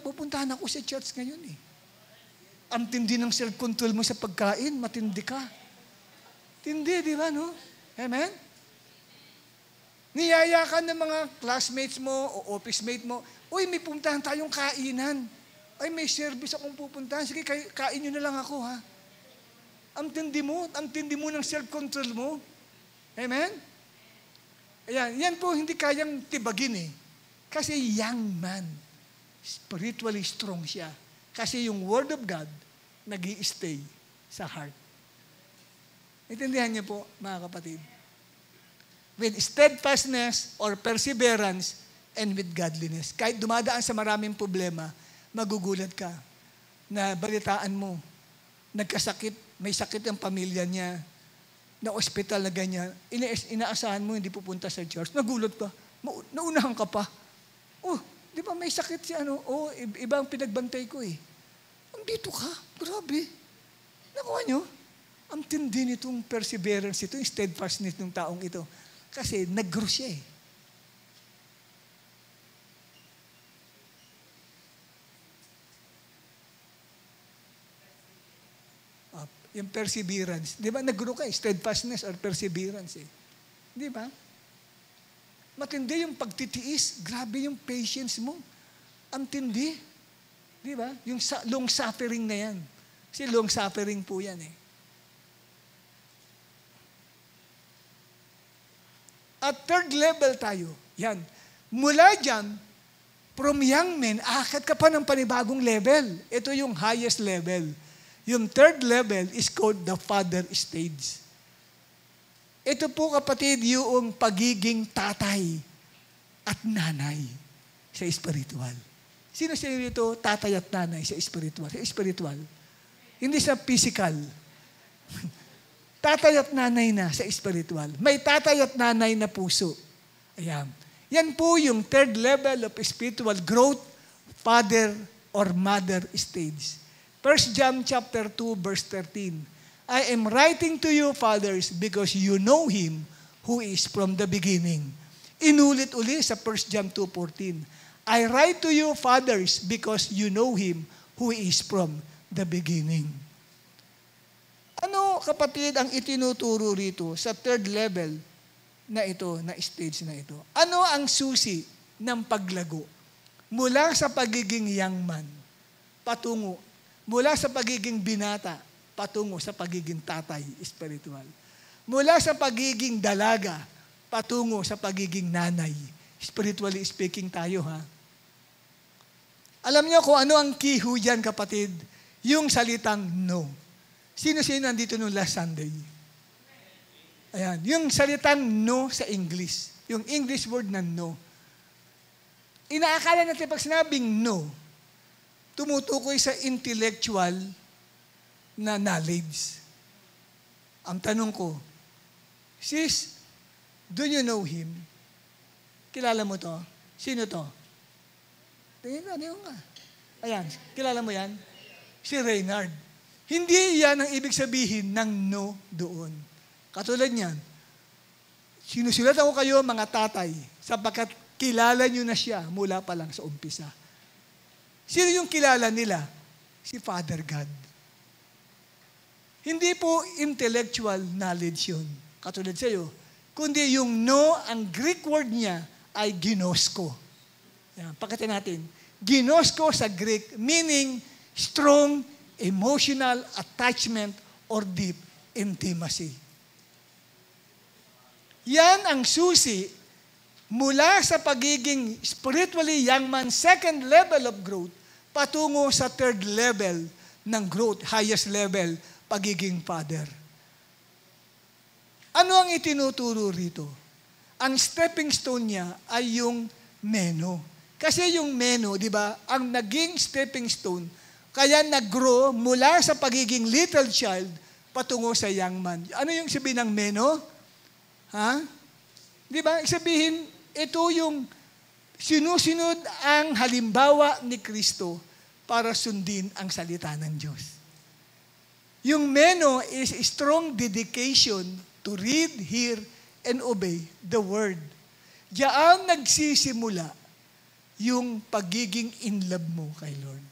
pupuntahan ako sa church ngayon eh. Ang tindi ng self-control mo sa pagkain, matindi ka. Tindi, di ba, no? Amen? Niyaya ka ng mga classmates mo o office mate mo, uy, may pupuntahan tayong kainan. Ay, may service akong pupuntahan. Sige, kain nyo na lang ako, ha? Ang tindi mo ng self-control mo. Amen? Ayan, yan po hindi kayang tibagin eh. Kasi young man, spiritually strong siya. Kasi yung Word of God, nag-i-stay sa heart. Intindihan niyo po, mga kapatid. With steadfastness or perseverance and with godliness. Kahit dumadaan sa maraming problema, magugulat ka na balitaan mo, nagkasakit, may sakit ang pamilya niya, na ospital na ganyan, inaasahan mo, hindi pupunta sa church, nagulat ka, naunahan ka pa. Oh, di ba may sakit si ano? Oh, iba ang pinagbantay ko eh. Andito ka, grabe. Nakuha nyo? Ang tindi nitong perseverance, itong steadfastness ng taong ito. Kasi nag-grow siya eh. Yung perseverance. Di ba? Nag-grow ka eh. Steadfastness or perseverance eh. Di ba? Matindi yung pagtitiis. Grabe yung patience mo. Ang tindi. Di ba? Yung long suffering na yan. Kasi long suffering po yan eh. At third level tayo. Yan. Mula dyan, from young men, akit ka pa ng panibagong level. Ito yung highest level. Yung third level is called the father stage. Ito po kapatid, yung pagiging tatay at nanay sa spiritual. Sino sa ito tatay at nanay sa spiritual? Sa spiritual. Hindi sa physical. Tatay at nanay na sa spiritual. May tatay at nanay na puso. Ayan. Yan po yung third level of spiritual growth, father or mother stage. 1 John chapter 2 verse 13. I am writing to you, fathers, because you know Him who is from the beginning. Inulit-uli sa 1 John 2:14. I write to you, fathers, because you know Him who is from the beginning. Ano, kapatid, ang itinuturo rito sa third level na ito, na stage na ito? Ano ang susi ng paglago? Mula sa pagiging young man, patungo. Mula sa pagiging binata, patungo sa pagiging tatay, spiritual. Mula sa pagiging dalaga, patungo sa pagiging nanay. Spiritually speaking tayo, ha? Alam niyo kung ano ang key ho dyan, kapatid? Yung salitang no. Sino-sino nandito nung last Sunday? Ayan, yung salitang no sa English. Yung English word na no. Inaakala natin pag sinabing no, tumutukoy sa intellectual na knowledge. Ang tanong ko, sis, do you know him? Kilala mo to? Sino to? Tingin ka. Ayan, kilala mo yan? Si Reynard. Hindi yan ang ibig sabihin ng no doon. Katulad niyan, sinusulat ako kayo mga tatay sapagkat kilala nyo na siya mula pa lang sa umpisa. Sino yung kilala nila? Si Father God. Hindi po intellectual knowledge yun, katulad sa iyo, kundi yung no, ang Greek word niya ay ginosko. Yan, pakitin natin. Ginosko sa Greek, meaning strong emotional attachment or deep intimacy. Yan ang susi mula sa pagiging spiritually young man, second level of growth, patungo sa third level ng growth, highest level, pagiging father. Ano ang itinuturo rito? Ang stepping stone niya ay yung meno. Kasi yung meno, di ba, ang naging stepping stone, kaya nag-grow mula sa pagiging little child patungo sa young man. Ano yung sabihin ng meno? Ha? Di ba? Sabihin, ito yung sinusunod ang halimbawa ni Kristo para sundin ang salita ng Diyos. Yung meno is strong dedication to read, hear, and obey the Word. Diyan nagsisimula yung pagiging in love mo kay Lord.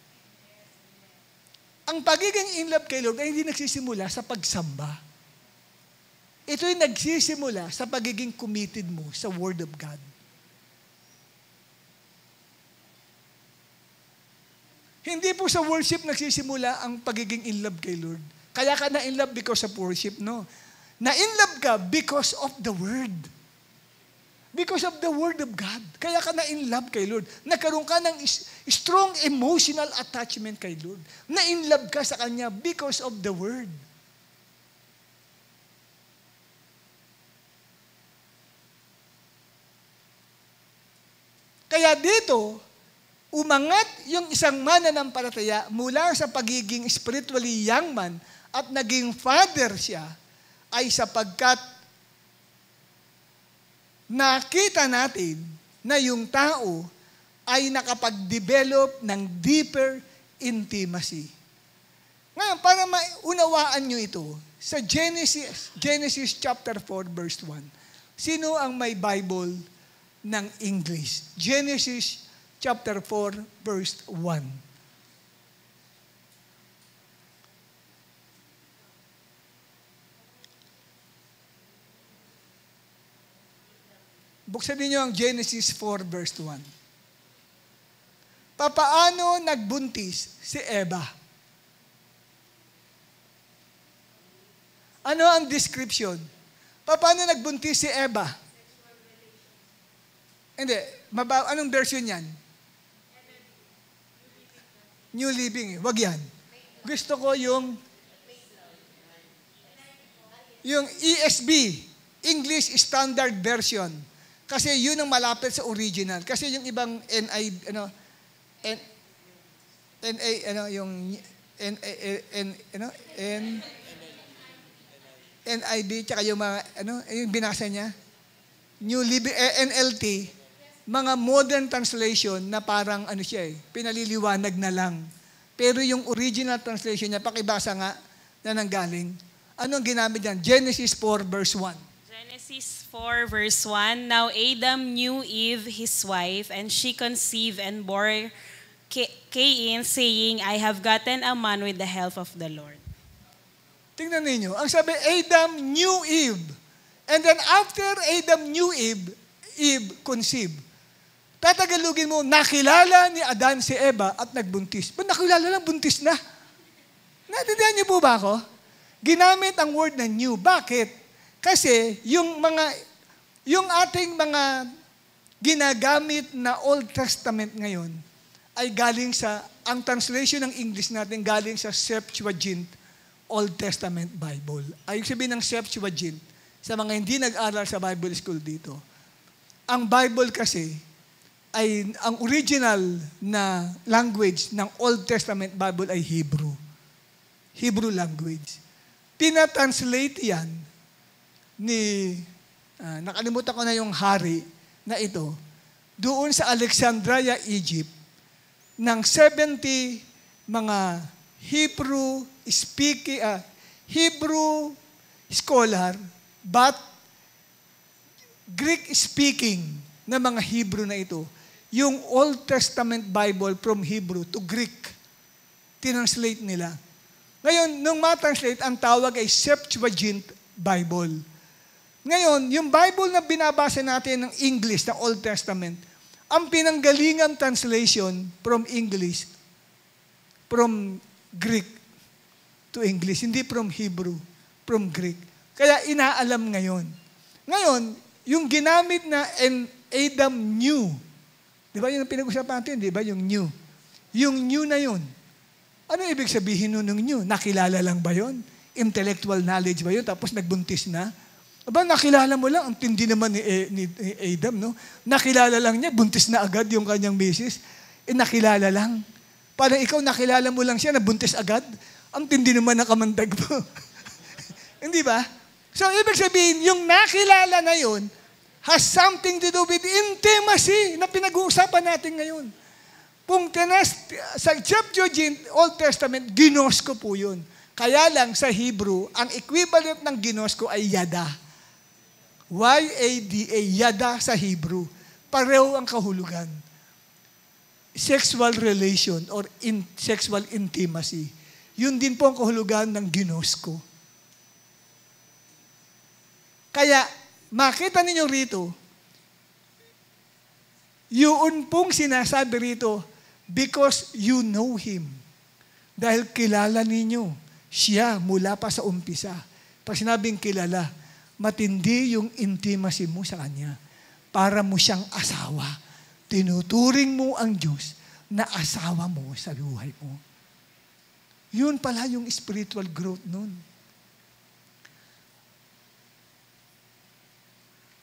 Ang pagiging in love kay Lord ay hindi nagsisimula sa pagsamba. Ito'y nagsisimula sa pagiging committed mo sa Word of God. Hindi po sa worship nagsisimula ang pagiging in love kay Lord. Kaya ka na in love because of worship, no? Na in love ka because of the Word. Because of the Word of God. Kaya ka na in love kay Lord. Nagkaroon ka ng strong emotional attachment kay Lord. Na in love ka sa Kanya because of the Word. Kaya dito, umangat yung isang mananampalataya mula sa pagiging spiritually young man at naging father siya ay sapagkat nakita natin na yung tao ay nakapag-develop ng deeper intimacy. Ngayon, para maunawaan nyo ito, sa Genesis chapter 4, verse 1, sino ang may Bible ng English? Genesis chapter 4, verse 1. Buksan niyo ang Genesis 4, verse 1. Papaano nagbuntis si Eva? Ano ang description? Papaano nagbuntis si Eva? Hindi. Anong version yan? New Living. Wag yan. Gusto ko yung ESV, English Standard Version. Kasi yun ang malapit sa original. Kasi yung ibang NIV, tsaka yung mga, yung binasa niya, New Living, NLT, mga modern translation na parang, pinaliliwanag na lang. Pero yung original translation niya, pakibasa nga, na nanggaling, Anong ginamit yan? Genesis 4 verse 1. Genesis 4 verse 1, Now Adam knew Eve, his wife, and she conceived and bore Cain, saying, I have gotten a man with the help of the Lord. Tingnan ninyo. Ang sabi, Adam knew Eve. And then after Adam knew Eve, Eve conceived. Tatagalugin mo, nakilala ni Adan si Eva at nagbuntis. Ba't nakilala lang, buntis na? Natindihan niyo po ba ako? Ginamit ang word na new. Bakit? Kasi yung ating mga ginagamit na Old Testament ngayon ay galing sa, ang translation ng English natin galing sa Septuagint Old Testament Bible. Ay sabihin ng Septuagint, sa mga hindi nag-aral sa Bible school dito, ang Bible kasi ay, ang original na language ng Old Testament Bible ay Hebrew. Hebrew language. Tinatranslate yan ni, nakalimutan ko na yung hari na ito, doon sa Alexandria, Egypt, ng 70 mga Hebrew scholar, but Greek-speaking na mga Hebrew na ito, yung Old Testament Bible from Hebrew to Greek, tinranslate nila. Ngayon, nung matranslate, ang tawag ay Septuagint Bible. Ngayon, yung Bible na binabasa natin ng English, ng Old Testament, ang pinanggalingan translation from English, from Greek to English, hindi from Hebrew, from Greek. Kaya inaalam ngayon. Ngayon, yung ginamit na Adam knew, di ba yun ang pinag-usapan natin, di ba yung new? Yung new na yun. Ano ibig sabihin nun ng new? Nakilala lang ba yun? Intellectual knowledge ba yun? Tapos nagbuntis na? Aba, nakilala mo lang, ang tindi naman ni Adam, no? Nakilala lang niya, buntis na agad yung kanyang misis. Nakilala lang. Parang ikaw, nakilala mo lang siya, nabuntis agad. Ang tindi naman na kamandag mo. Hindi ba? So, ibig sabihin, yung nakilala na yun, has something to do with intimacy na pinag-uusapan natin ngayon. Sa Septuagint, Old Testament, ginosko po yun. Kaya lang sa Hebrew, ang equivalent ng ginosko ay yada. Y-A-D-A, yada sa Hebrew. Pareho ang kahulugan. Sexual relation or sexual intimacy. Yun din po ang kahulugan ng ginosko. Kaya, makita ninyo rito, yun pong sinasabi rito, because you know Him. Dahil kilala ninyo siya mula pa sa umpisa. Pag sinabing kilala, matindi yung intimacy mo sa Kanya. Para mo siyang asawa. Tinuturing mo ang Diyos na asawa mo sa buhay mo. Yun pala yung spiritual growth nun.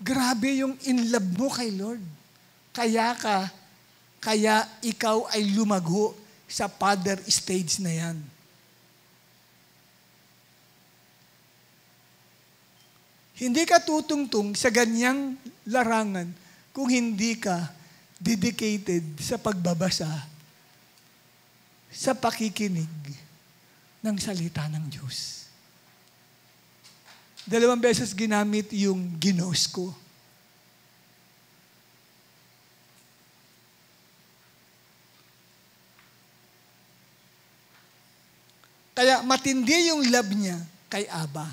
Grabe yung in love mo kay Lord. Kaya ikaw ay lumago sa father stage na yan. Hindi ka tutungtong sa ganyang larangan kung hindi ka dedicated sa pagbabasa, sa pakikinig ng salita ng Diyos. 2 beses ginamit yung ginosko. Kaya matindi yung love niya kay Abba.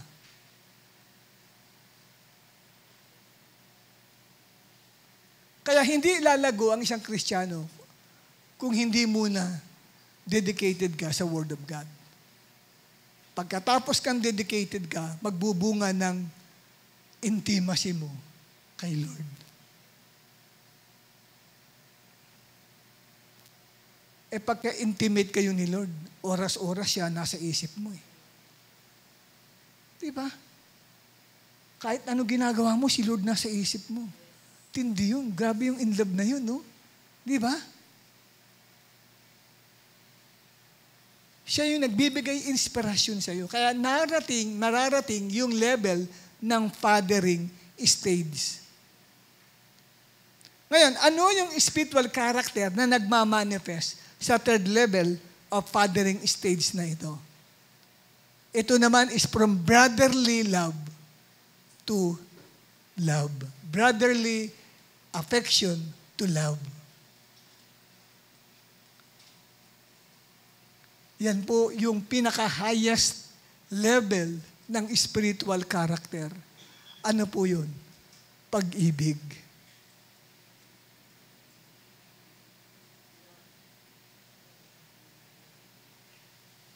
Kaya hindi lalago ang isang Kristiyano kung hindi muna dedicated ka sa Word of God. Pagkatapos kang dedicated ka, magbubunga ng intimacy mo kay Lord. Pagka-intimate kayo ni Lord, oras-oras siya nasa isip mo eh. Diba? Kahit ano ginagawa mo, si Lord nasa isip mo. Tindi yun. Grabe yung in love na yun, no? Diba? Siya yung nagbibigay inspirasyon sa iyo. Kaya mararating yung level ng fathering stage. Ngayon, ano yung spiritual character na nagmamanifest sa third level of fathering stage na ito? Ito naman is from brotherly love to love. Brotherly affection to love. Yan po yung pinaka-highest level ng spiritual character. Ano po yun? Pag-ibig.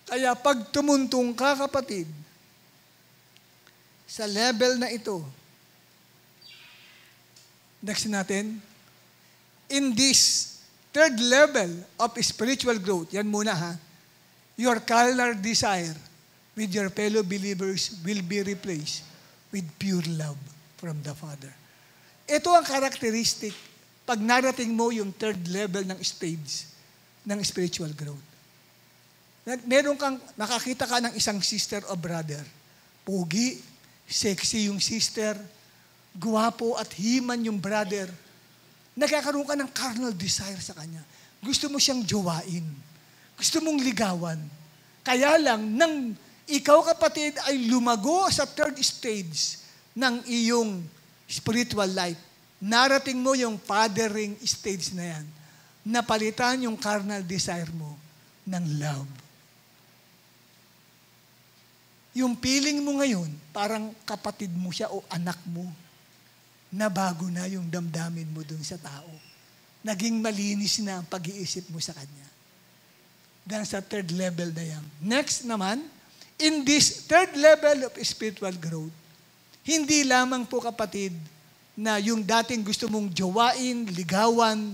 Kaya pag tumuntong ka, kapatid, sa level na ito, next natin, in this third level of spiritual growth, yan muna ha, your carnal desire with your fellow believers will be replaced with pure love from the Father. Ito ang characteristic pag narating mo yung third level ng stage ng spiritual growth. Meron kang, nakakita ka ng isang sister o brother, pugi, sexy yung sister, guwapo at himan yung brother, nagkakaroon ka ng carnal desire sa kanya. Gusto mo siyang jowain. Gusto mong ligawan. Kaya lang, nang ikaw kapatid ay lumago sa third stage ng iyong spiritual life, narating mo yung fathering stage na yan, napalitan yung carnal desire mo ng love. Yung feeling mo ngayon, parang kapatid mo siya o anak mo, nabago na yung damdamin mo dun sa tao. Naging malinis na ang pag-iisip mo sa kanya. Dahil sa third level na yan. Next naman, in this third level of spiritual growth, hindi lamang po kapatid na yung dating gusto mong jowain, ligawan,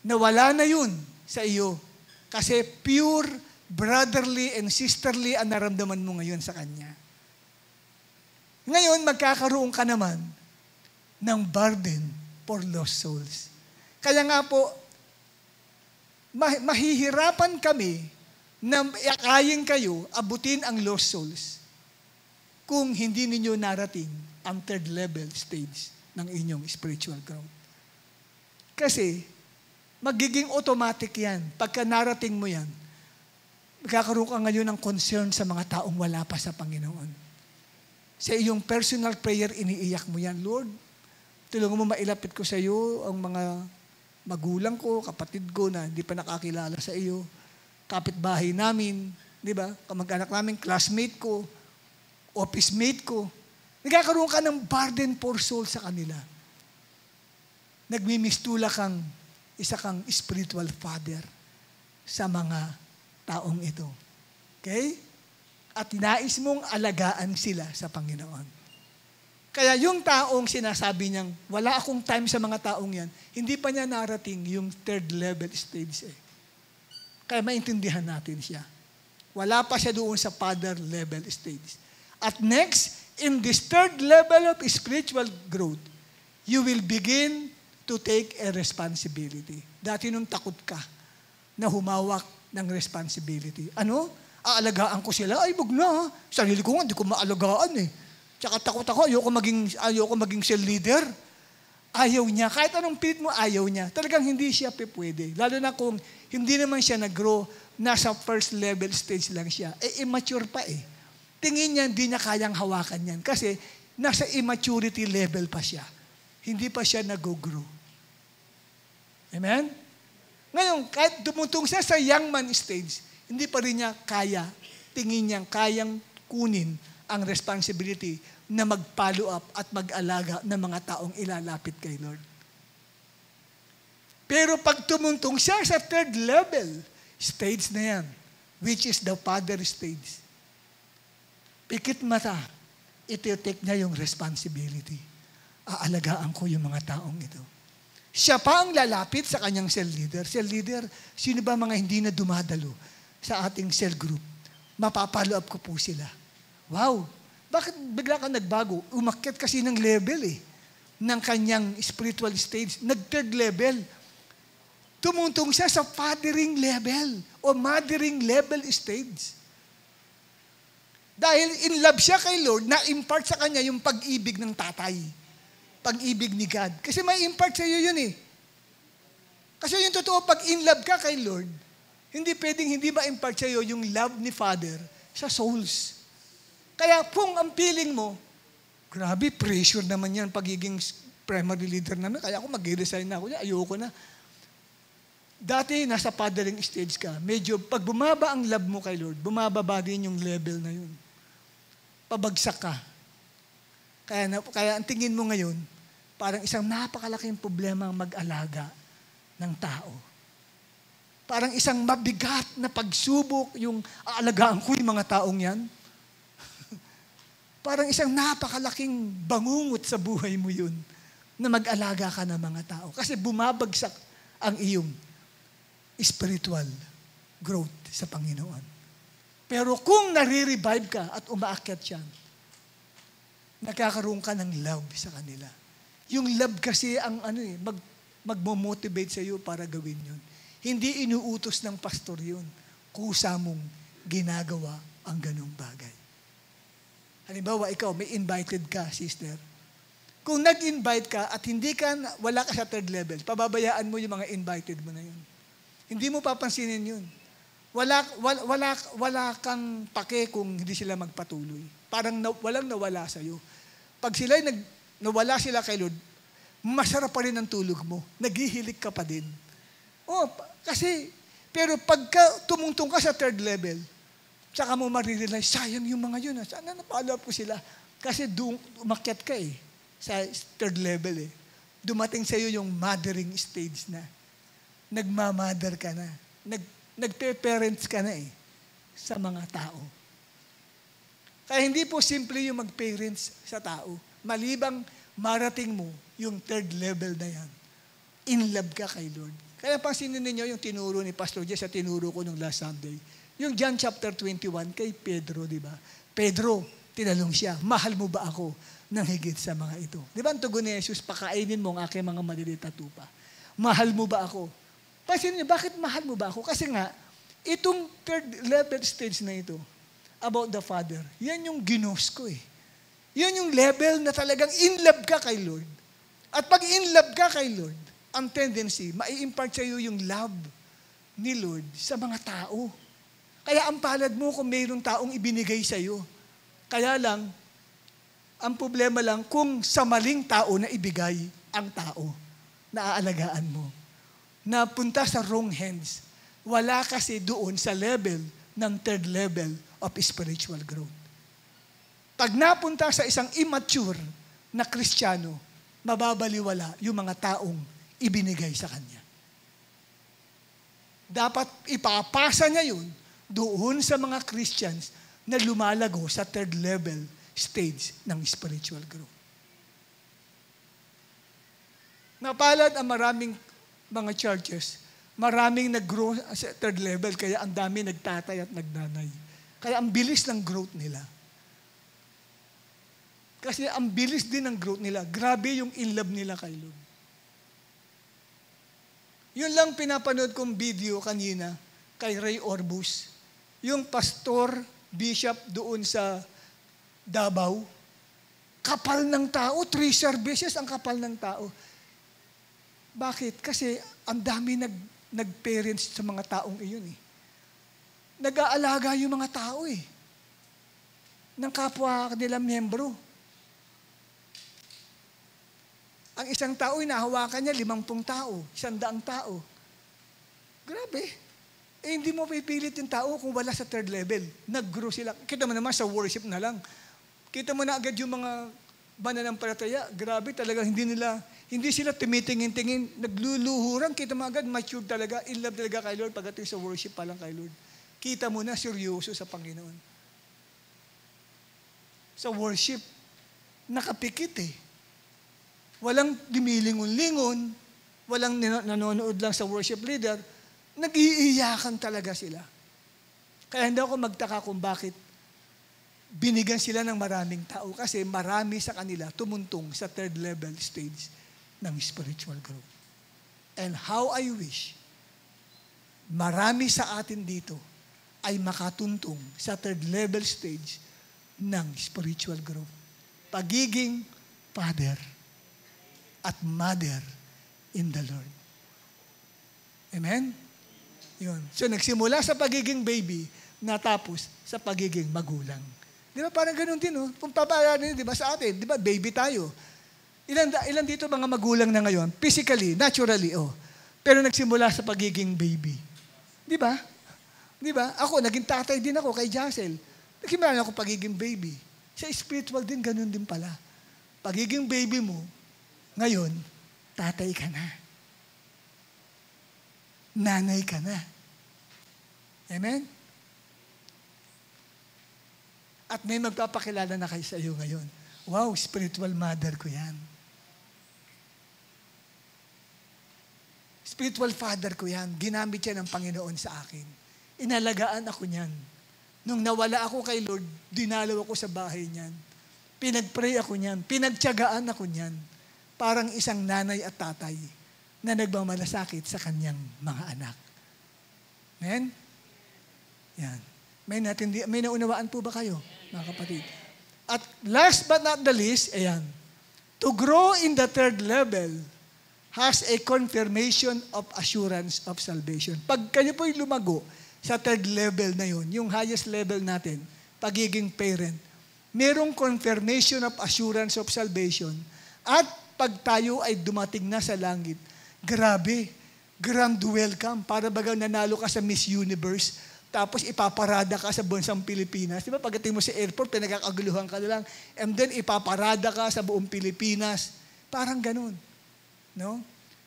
nawala na yun sa iyo. Kasi pure brotherly and sisterly ang naramdaman mo ngayon sa kanya. Ngayon, magkakaroon ka naman ng burden for lost souls. Kaya nga po, mahihirapan kami na akayin kayo, abutin ang lost souls kung hindi ninyo narating ang third level stage ng inyong spiritual growth. Kasi, magiging automatic yan. Pagka narating mo yan, magkakaroon ka ngayon ng concern sa mga taong wala pa sa Panginoon. Sa iyong personal prayer, iniiyak mo yan, Lord, tulungan mo mailapit ko sa iyo ang mga magulang ko, kapatid ko na hindi pa nakakilala sa iyo, kapitbahay namin, di ba? Kamag-anak namin, classmate ko, office mate ko. Nagkakaroon ka ng burden for soul sa kanila. Nagmimistula kang isa kang spiritual father sa mga taong ito. Okay? At nais mong alagaan sila sa Panginoon. Kaya yung taong sinasabi niyang, wala akong time sa mga taong yan, hindi pa niya narating yung third level stage eh. Kaya maintindihan natin siya. Wala pa siya doon sa father level stage. At next, in this third level of spiritual growth, you will begin to take a responsibility. Dati nung takot ka na humawak ng responsibility. Ano? Aalagaan ko sila? Ay, wag na. Sarili ko nga, hindi ko maalagaan eh. Tsaka takot ako, ayoko maging cell leader. Ayaw niya. Kahit anong pilit mo, ayaw niya. Talagang hindi siya pwede. Lalo na kung hindi naman siya nag-grow, nasa first level stage lang siya. Immature pa eh. Tingin niya, hindi niya kayang hawakan yan. Kasi nasa immaturity level pa siya. Hindi pa siya nag-grow. Amen? Ngayon, kahit dumutong siya sa young man stage, hindi pa rin niya kaya, tingin niyang kayang kunin ang responsibility na mag-follow up at mag-alaga ng mga taong ilalapit kay Lord. Pero pag tumuntong siya sa third level stage na yan, which is the father stage, pikit mata, iti-take niya yung responsibility. Aalagaan ko yung mga taong ito. Siya pa ang lalapit sa kanyang cell leader. Cell leader, sino ba mga hindi na dumadalo sa ating cell group? Mapapalo up ko po sila. Wow! Bakit bigla ka nagbago? Umakyat kasi ng level eh. Ng kanyang spiritual stage. Nag-third level. Tumuntong siya sa fathering level o mothering level stage. Dahil in love siya kay Lord, na-impart sa kanya yung pag-ibig ng tatay. Pag-ibig ni God. Kasi may impart sa iyo yun eh. Kasi yung totoo, pag in love ka kay Lord, hindi pwedeng hindi ma-impart sa iyo yung love ni Father sa souls. Kaya kung ang feeling mo, grabe, pressure naman yan pagiging primary leader namin. Kaya ako mag-resign na ako. Ayoko na. Dati, nasa paddling stage ka. Medyo, pag bumaba ang love mo kay Lord, bumababa din yung level na yun. Pabagsak ka. Kaya ang tingin mo ngayon, parang isang napakalaking problema ang mag-alaga ng tao. Parang isang mabigat na pagsubok yung aalagaan ko yung mga taong yan. Parang isang napakalaking bangungot sa buhay mo yun na mag-alaga ka ng mga tao. Kasi bumabagsak ang iyong spiritual growth sa Panginoon. Pero kung nare-revive ka at umaakyat yan, nagkakaroon ka ng love sa kanila. Yung love kasi ang magmo-motivate sa iyo para gawin yun. Hindi inuutos ng pastor yun. Kusa mong ginagawa ang ganong bagay. Halimbawa, ikaw, may invited ka, sister. Kung nag-invite ka at wala ka sa third level, pababayaan mo yung mga invited mo na yun. Hindi mo papansinin yun. Wala kang pake kung hindi sila magpatuloy. Parang walang nawala sa'yo. Pag nawala sila kay Lord, masarap pa rin ang tulog mo. Naghihilik ka pa din. Pero pagka tumungtong ka sa third level, tsaka mo marirealize, sayang yung mga yun. Sana na-follow up ko sila. Kasi umakyat ka sa third level Dumating sa iyo yung mothering stage na. Nagmamother ka na. Nagpe-parents ka na sa mga tao. Kaya hindi po simple yung mag-parents sa tao. Malibang marating mo yung third level na yan. In love ka kay Lord. Kaya pansinin ninyo yung tinuro ni Pastor Jess sa tinuro ko nung last Sunday. Yung John chapter 21 kay Pedro, di ba? Pedro, tinanong siya, mahal mo ba ako ng higit sa mga ito? Di ba ang tugon ni Jesus, pakainin mo ang aking mga maliliit na tupa. Mahal mo ba ako? Pansinin niyo, bakit mahal mo ba ako? Kasi nga, itong third level stage na ito, about the Father, yan yung ginos ko Yan yung level na talagang in love ka kay Lord. At pag in love ka kay Lord, ang tendency, mai-impart sa iyo yung love ni Lord sa mga tao. Kaya ang palad mo kung mayroong taong ibinigay sa iyo. Kaya lang, ang problema lang kung sa maling tao na ibigay ang tao na aalagaan mo. Napunta sa wrong hands. Wala kasi doon sa level ng third level of spiritual growth. Pag napunta sa isang immature na Kristiyano, mababaliwala yung mga taong ibinigay sa kanya. Dapat ipapasa niya yun doon sa mga Christians na lumalago sa third level stage ng spiritual growth. Napalad ang maraming mga churches, maraming nag-grow sa third level, kaya ang dami nagtatay at nagnanay. Kaya ang bilis ng growth nila. Kasi ang bilis din ng growth nila. Grabe yung in love nila kay Lord. Yun lang pinapanood kong video kanina kay Ray Orbus. Yung pastor, bishop doon sa Davao. Kapal ng tao. 3 services ang kapal ng tao. Bakit? Kasi ang dami nag-parents sa mga taong iyon Nag-aalaga yung mga tao ng kapwa nila miyembro. Ang isang tao, nahawakan niya 50 tao, 100 tao. Grabe. Hindi mo pipilit yung tao kung wala sa third level. Nag-grow sila. Kita mo naman sa worship na lang. Kita mo na agad yung mga mananampalataya. Grabe talaga, hindi sila tumitingin-tingin. Nagluluhuran. Kita mo agad, mature talaga. In love talaga kay Lord pagdating sa worship pa lang kay Lord. Kita mo na, seryoso sa Panginoon. Sa worship, nakapikit Walang dimilingon-lingon, walang nanonood lang sa worship leader, nag-iiyakan talaga sila. Kaya hindi ako magtaka kung bakit binigyan sila ng maraming tao kasi marami sa kanila tumuntong sa third level stage ng spiritual growth. And how I wish marami sa atin dito ay makatuntong sa third level stage ng spiritual growth. Pagiging father at mother in the Lord. Amen? Yun. So nagsimula sa pagiging baby, natapos sa pagiging magulang. Di ba parang ganun din, no? Kung papayaran di ba sa atin, di ba baby tayo. Ilan dito mga magulang na ngayon, physically, naturally, pero nagsimula sa pagiging baby. Di ba? Di ba? Ako, naging tatay din ako kay Jacel. Nagsimula ako pagiging baby. Sa spiritual din, ganun din pala. Pagiging baby mo, ngayon, tatay ka na. Nanay ka na. Amen? At may magpapakilala na kayo sa iyo ngayon. Wow, spiritual mother ko yan. Spiritual father ko yan. Ginamit yan ng Panginoon sa akin. Inalagaan ako niyan. Nung nawala ako kay Lord, dinalaw ako sa bahay niyan. Pinagpray ako niyan. Pinagtiyagaan ako niyan. Parang isang nanay at tatay na nagmamalasakit sa kanyang mga anak. Amen? Yan. May naunawaan po ba kayo, mga kapatid? At last but not the least, ayan, to grow in the third level has a confirmation of assurance of salvation. Pag kayo po'y lumago sa third level na yun, yung highest level natin, pagiging parent, merong confirmation of assurance of salvation. At pag tayo ay dumating na sa langit, grabe, grand welcome, para bagang nanalo ka sa Miss Universe, tapos ipaparada ka sa bansang Pilipinas. Di ba, pagdating mo sa airport, pinagkakaguluhan ka na lang, and then ipaparada ka sa buong Pilipinas. Parang ganun. No?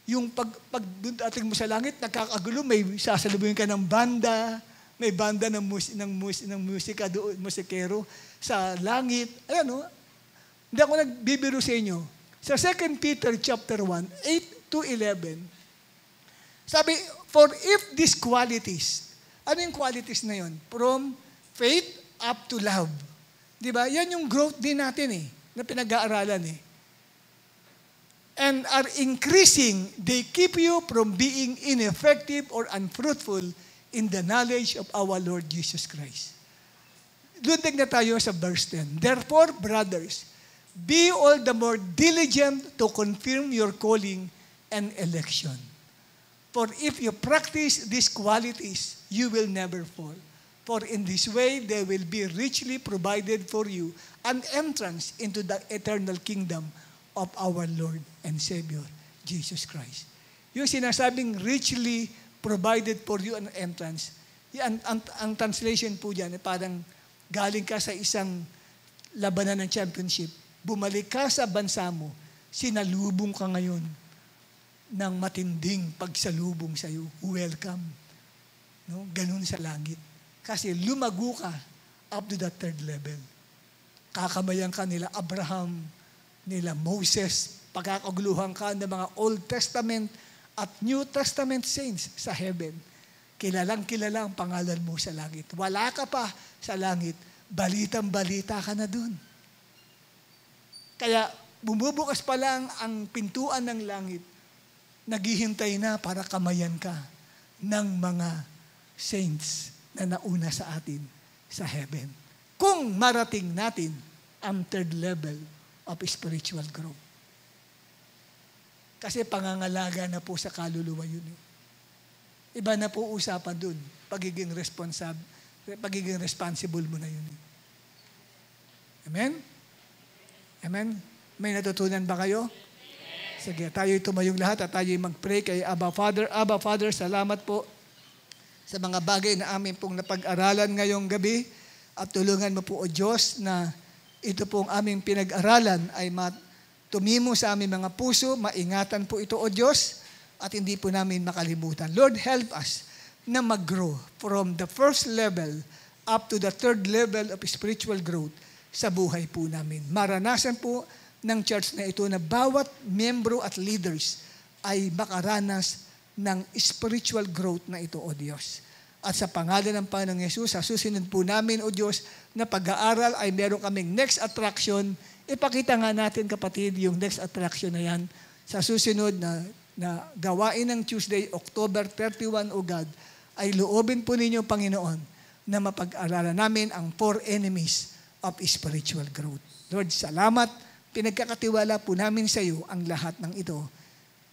Yung pagdating mo sa langit, nakakagulo, may sasalubungin ka ng banda, may banda ng musika doon, musikero sa langit. Ayan, no? Hindi ako nagbibiro sa inyo. Sa 2 Peter chapter 1, 8 to 11, sabi, for if these qualities, ano yung qualities na yun? From faith up to love. Di ba? Yan yung growth din natin na pinag-aaralan And are increasing, they keep you from being ineffective or unfruitful in the knowledge of our Lord Jesus Christ. Lundag na tayo sa verse 10. Therefore, brothers, be all the more diligent to confirm your calling and election. For if you practice these qualities, you will never fall. For in this way, there will be richly provided for you an entrance into the eternal kingdom of our Lord and Savior, Jesus Christ. Yung sinasabing richly provided for you an entrance, ang translation po dyan, parang galing ka sa isang labanan ng championship, bumalik ka sa bansa mo, sinalubong ka ngayon ng matinding pagsalubong sa iyo. Welcome. No? Ganun sa langit. Kasi lumago ka up to the third level. Kakabayan ka nila Abraham, nila Moses, pagkakaguluhan ka ng mga Old Testament at New Testament saints sa heaven. Kilala ang pangalan mo sa langit. Wala ka pa sa langit, balitang-balita ka na dun. Kaya bumubukas pa lang ang pintuan ng langit, naghihintay na para kamayan ka ng mga saints na nauna sa atin sa heaven. Kung marating natin ang third level of spiritual growth. Kasi pangangalaga na po sa kaluluwa yun. Iba na po usapan dun. Pagiging responsible mo na yun. Amen? Amen? May natutunan ba kayo? Sige, tayo'y tumayong lahat at tayo'y mag-pray kay Abba Father. Abba Father, salamat po sa mga bagay na amin pong napag-aralan ngayong gabi at tulungan mo po, O Diyos, na ito pong aming pinag-aralan ay tumimo sa aming mga puso, maingatan po ito, O Diyos, at hindi po namin makalimutan. Lord, help us na mag-grow from the first level up to the third level of spiritual growth sa buhay po namin. Maranasan po ng church na ito na bawat membro at leaders ay makaranas ng spiritual growth na ito, O Diyos. At sa pangalan ng Panginoong Yesus, sa susunod po namin, O Diyos, na pag-aaral ay meron kaming next attraction. Ipakita nga natin, kapatid, yung next attraction na yan sa susunod na gawain ng Tuesday, October 31, O God, ay loobin po ninyo, Panginoon, na mapag-aralan namin ang 4 enemies of spiritual growth. Lord, salamat. Pinagkakatiwala po namin sa iyo ang lahat ng ito.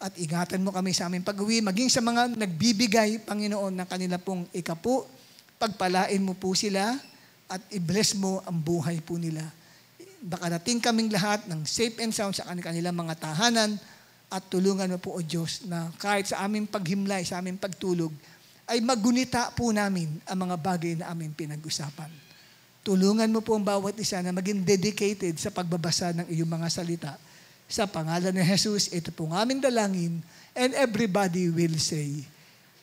At ingatan mo kami sa aming pag-uwi, maging sa mga nagbibigay, Panginoon, ng kanila pong ikapu pagpalain mo po sila at i-bless mo ang buhay po nila. Nakarating kaming lahat ng safe and sound sa kanilang mga tahanan at tulungan mo po, O Diyos, na kahit sa aming paghimlay, sa aming pagtulog, ay magunita po namin ang mga bagay na aming pinag-usapan. Tulungan mo po ang bawat isa na maging dedicated sa pagbabasa ng iyong mga salita. Sa pangalan ni Jesus, ito po ang aming dalangin, and everybody will say,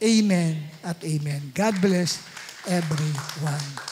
Amen at Amen. God bless everyone.